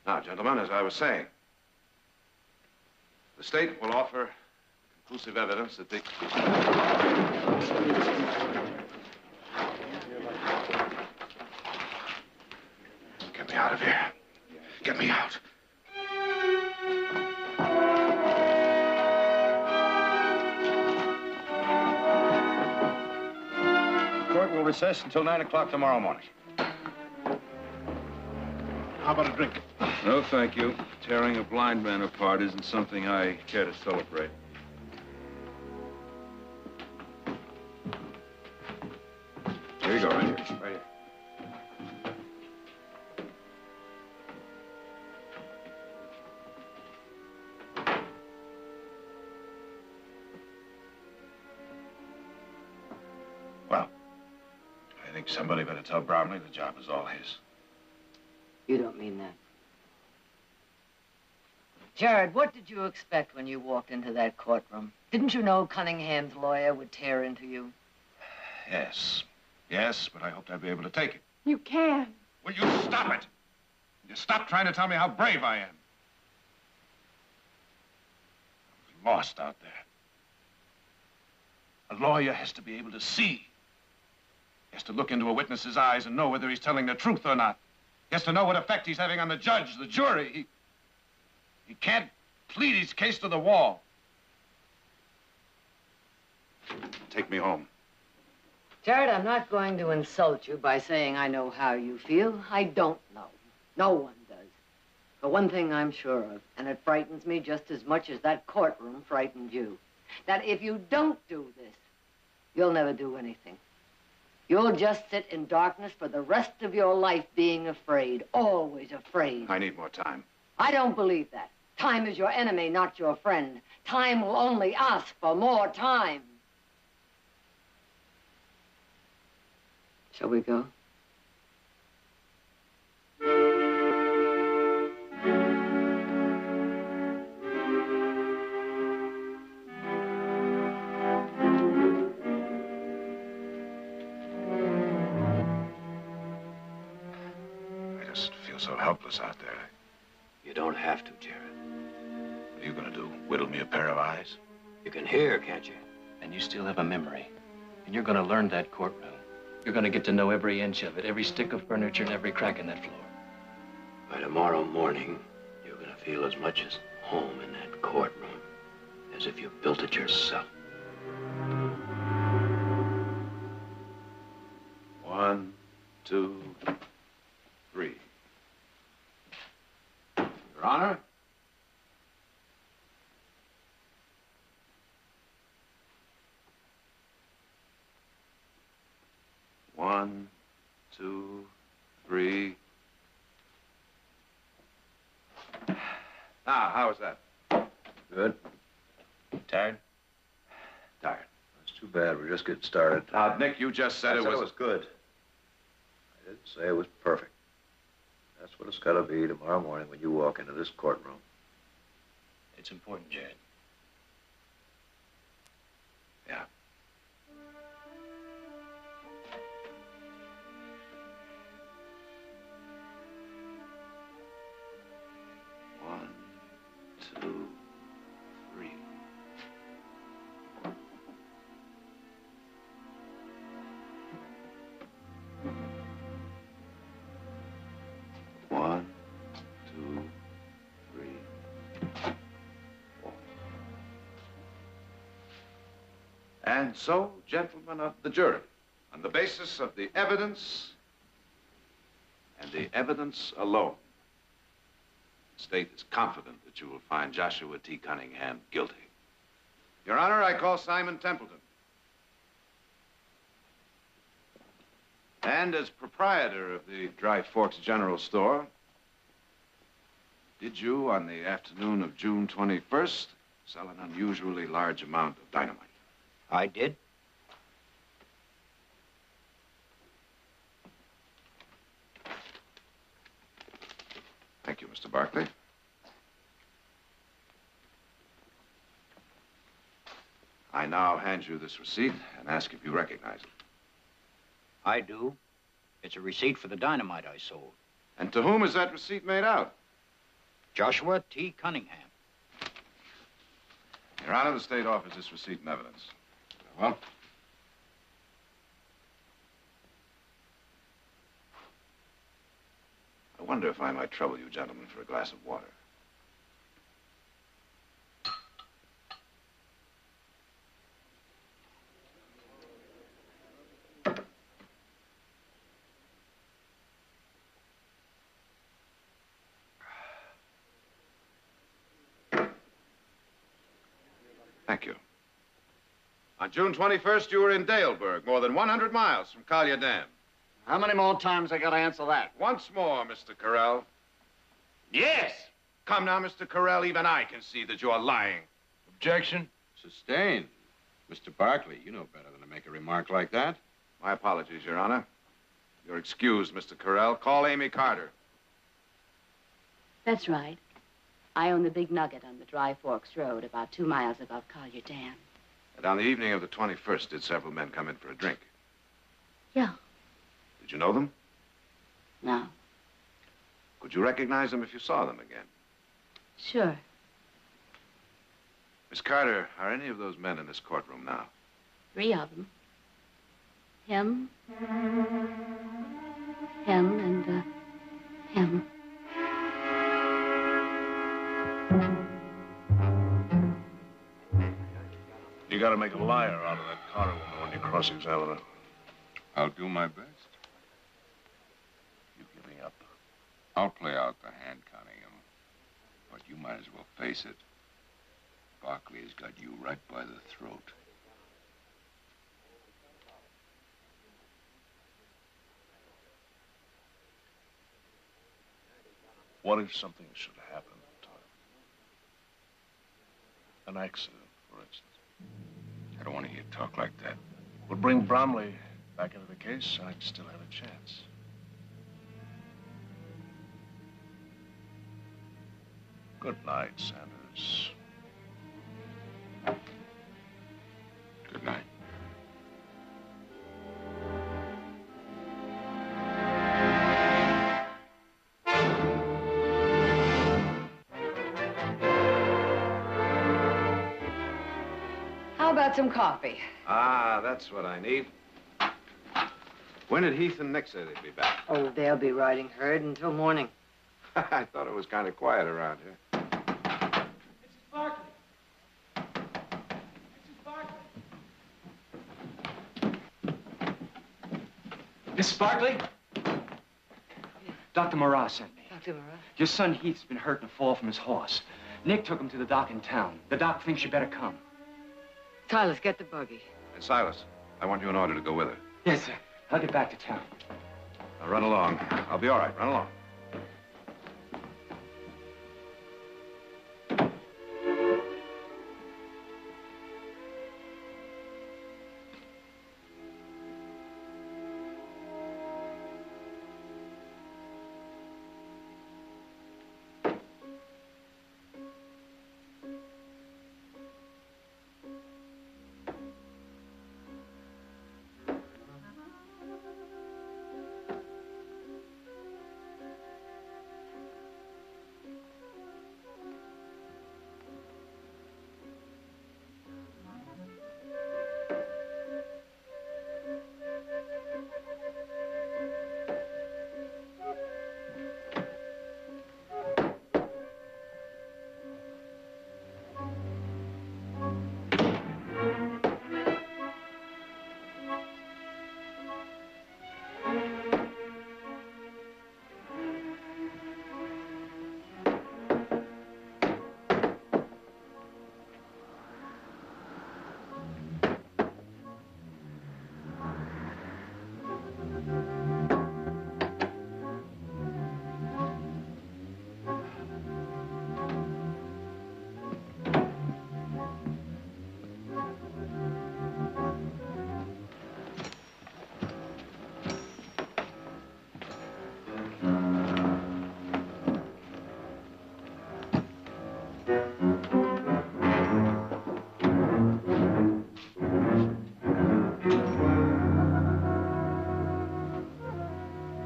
Now, gentlemen, as I was saying, the state will offer conclusive evidence that the... Get me out of here. Get me out. Court will recess until 9 o'clock tomorrow morning. How about a drink? No, thank you. Tearing a blind man apart isn't something I care to celebrate. Here you go, right here. Right here. Well, I think somebody better tell Bromley the job is all his. You don't mean that. Jared, what did you expect when you walked into that courtroom? Didn't you know Cunningham's lawyer would tear into you? Yes. Yes, but I hoped I'd be able to take it. You can. Will you stop it? Will you stop trying to tell me how brave I am? I was lost out there. A lawyer has to be able to see. He has to look into a witness's eyes and know whether he's telling the truth or not. He has to know what effect he's having on the judge, the jury. He can't plead his case to the wall. Take me home. Jared, I'm not going to insult you by saying I know how you feel. I don't know. No one does. But one thing I'm sure of, and it frightens me just as much as that courtroom frightened you, that if you don't do this, you'll never do anything. You'll just sit in darkness for the rest of your life being afraid, always afraid. I need more time. I don't believe that. Time is your enemy, not your friend. Time will only ask for more time. Shall we go? so helpless out there. You don't have to, Jared. What are you gonna do? Whittle me a pair of eyes? You can hear, can't you? And you still have a memory. And you're gonna learn that courtroom. You're gonna get to know every inch of it, every stick of furniture and every crack in that floor. By tomorrow morning, you're gonna feel as much as home in that courtroom as if you built it yourself. 1, 2, 3. Your Honor? One, 2, 3. Now, how was that? Good. Tired? Tired. That's too bad. We're just getting started. Now, Nick, you just said I said it was good. I didn't say it was perfect. That's what it's got to be tomorrow morning when you walk into this courtroom. It's important, Jared. Yeah. One, 2, 3. One, 2, 3, 4. And so, gentlemen of the jury, on the basis of the evidence and the evidence alone, the state is confident that you will find Joshua T. Cunningham guilty. Your Honor, I call Simon Templeton. And as proprietor of the Dry Forks General Store, did you, on the afternoon of June 21st, sell an unusually large amount of dynamite? I did. Thank you, Mr. Barkley. I now hand you this receipt and ask if you recognize it. I do. It's a receipt for the dynamite I sold. And to whom is that receipt made out? Joshua T. Cunningham. Your Honor, the state offers this receipt in evidence. Well? I wonder if I might trouble you gentlemen for a glass of water. Thank you. On June 21st, you were in Daleburg, more than 100 miles from Collier Dam. How many more times I gotta answer that? Once more, Mr. Carell. Yes! Come now, Mr. Carell, even I can see that you're lying. Objection. Sustained. Mr. Barkley, you know better than to make a remark like that. My apologies, Your Honor. You're excused, Mr. Carell. Call Amy Carter. That's right. I own the big nugget on the Dry Forks Road, about 2 miles above Collier Dam. And on the evening of the 21st, did several men come in for a drink? Yeah. Did you know them? No. Could you recognize them if you saw them again? Sure. Miss Carter, are any of those men in this courtroom now? 3 of them. Him, and, him. You gotta make a liar out of that Carter woman when you cross-examine her. I'll do my best. You giving up? I'll play out the hand, Cunningham. But you might as well face it. Barkley has got you right by the throat. What if something should happen, Tom? An accident, for instance. I don't want to hear talk like that. We'll bring Bromley back into the case, I'd still have a chance. Good night, Sanders. Good night. about some coffee? Ah, that's what I need. When did Heath and Nick say they'd be back? Oh, they'll be riding herd until morning. I thought it was kind of quiet around here. Barkley. Mrs. Barkley? Dr. Marat sent me. Dr. Marat? Your son Heath's been hurt in a fall from his horse. Nick took him to the doc in town. The doc thinks you better come. Silas, get the buggy. And Silas, I want you in order to go with her. Yes, sir. I'll get back to town. Now run along. I'll be all right. Run along.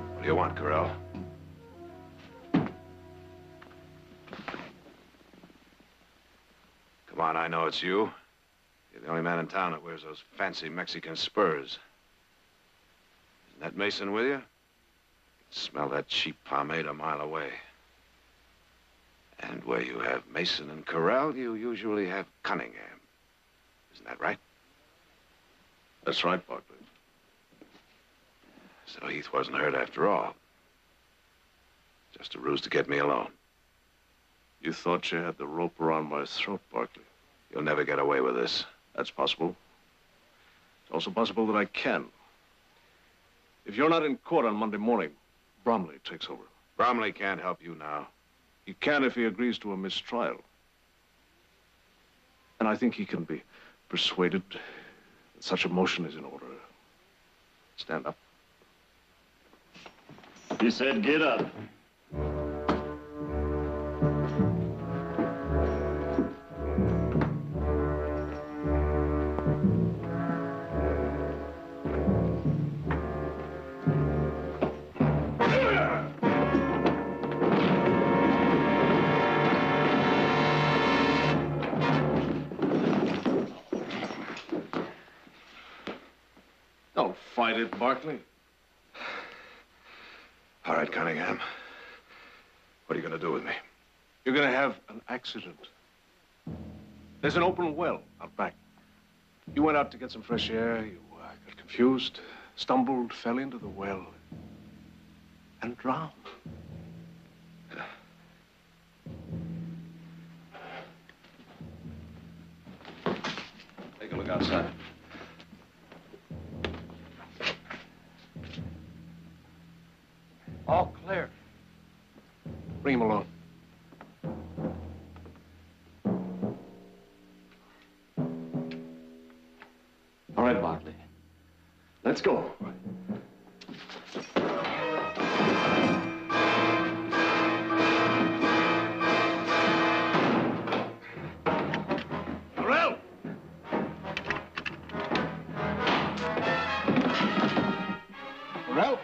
What do you want, Corral? Come on, I know it's you. You're the only man in town that wears those fancy Mexican spurs. Isn't that Mason with you? I can smell that cheap pomade a mile away. And where you have Mason and Corral, you usually have Cunningham. Isn't that right? That's right, Barkley. So Heath wasn't hurt after all. Just a ruse to get me alone. You thought you had the rope around my throat, Barkley. You'll never get away with this. That's possible. It's also possible that I can. If you're not in court on Monday morning, Bromley takes over. Bromley can't help you now. He can if he agrees to a mistrial. And I think he can be persuaded that such a motion is in order. Stand up. He said, get up. Don't fight it, Barkley. All right, Cunningham. What are you going to do with me? You're going to have an accident. There's an open well out back. You went out to get some fresh air. You got confused, stumbled, fell into the well, and drowned. Take a look outside. All clear. Bring him along. All right, Barkley. Let's go. Corral! Corral?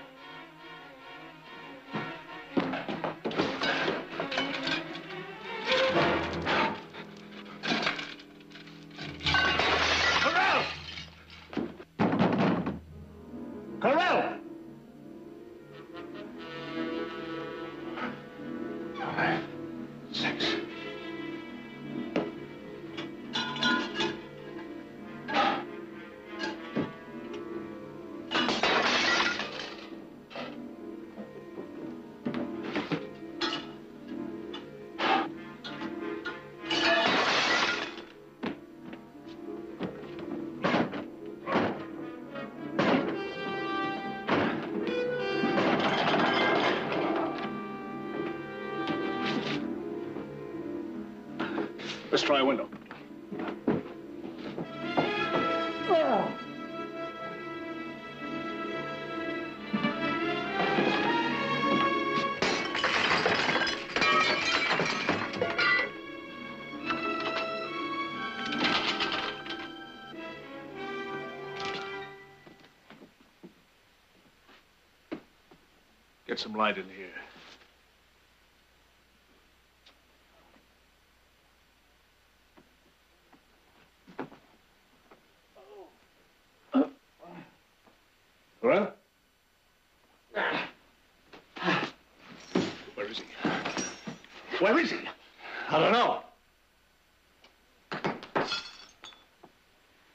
Let's try a window. Get some light in here. Well? Where is he? Where is he? I don't know.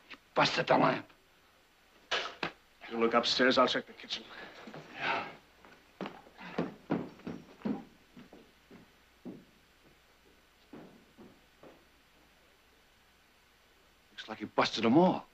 He busted the lamp. You look upstairs, I'll check the kitchen. Looks like he busted them all.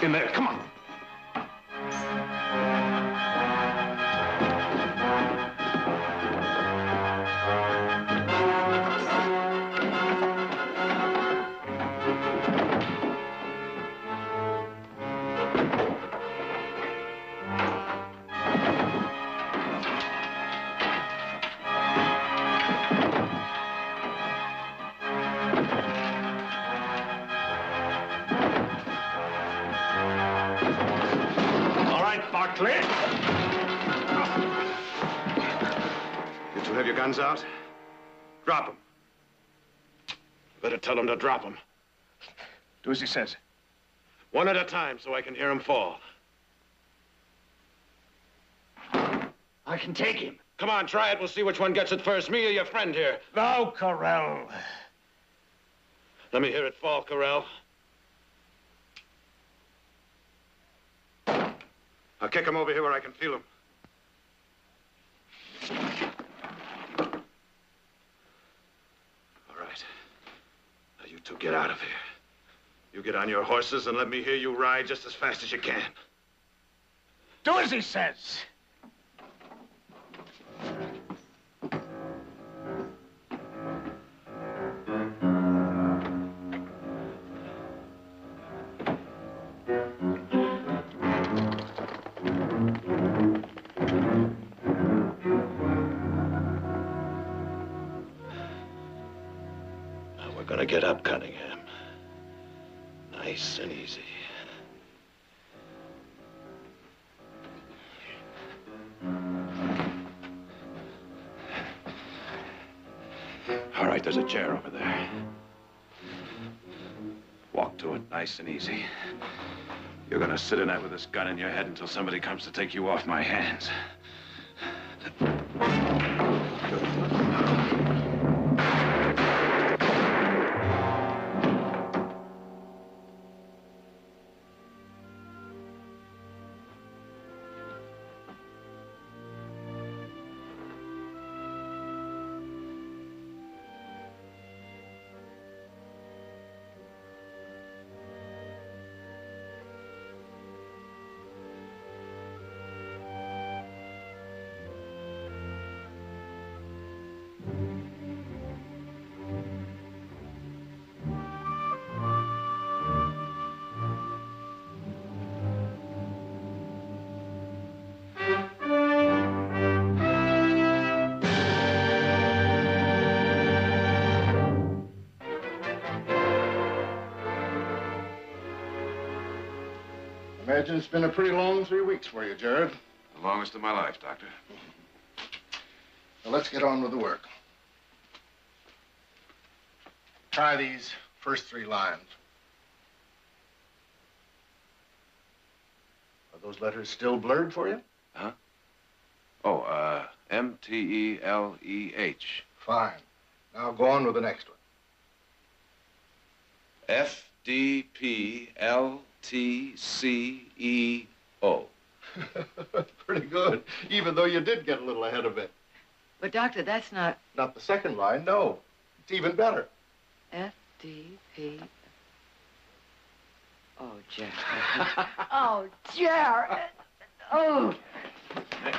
In there, come on. Barkley. You two have your guns out? Drop them. You better tell them to drop them. Do as he says. One at a time so I can hear him fall. I can take him. Come on, try it. We'll see which one gets it first. Me or your friend here. No, Corell. Let me hear it fall, Corell. I'll kick him over here where I can feel him. All right. Now you two get out of here. You get on your horses and let me hear you ride just as fast as you can. Do as he says. Gonna get up, Cunningham. Nice and easy. All right, there's a chair over there. Walk to it, nice and easy. You're gonna sit in that with this gun in your head until somebody comes to take you off my hands. imagine it's been a pretty long 3 weeks for you, Jared. The longest of my life, Doctor. Now, let's get on with the work. Try these first 3 lines. Are those letters still blurred for you? Huh? Oh, M-T-E-L-E-H. Fine. Now go on with the next one. F-D-P-L-T-C-E-O. Pretty good, even though you did get a little ahead of it. But, Doctor, that's not... Not the second line, no. It's even better. F-D-P... Oh, Jared. Oh, Jared. Oh.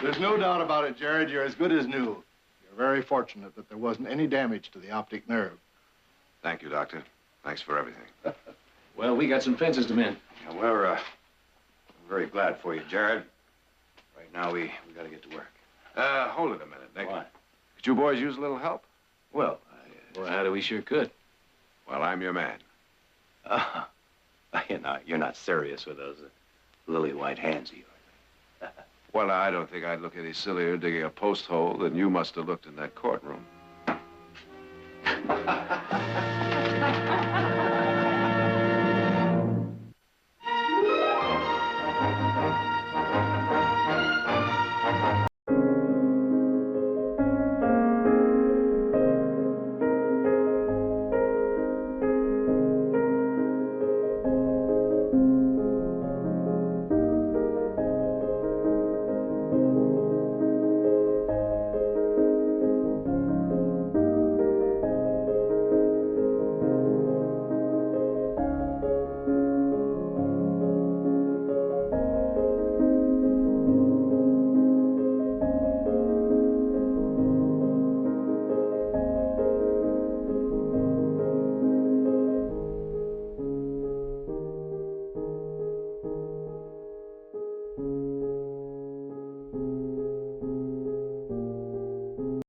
There's no doubt about it, Jared. You're as good as new. You're very fortunate that there wasn't any damage to the optic nerve. Thank you, Doctor. Thanks for everything. Well, we got some fences to mend. Yeah, we're very glad for you, Jared. Right now, we got to get to work. Hold it a minute, Nick. What? Could you boys use a little help? Well, Well, how do we sure could? Well, I'm your man. You're not serious with those lily white hands of yours. Well, I don't think I'd look any sillier digging a post hole than you must have looked in that courtroom.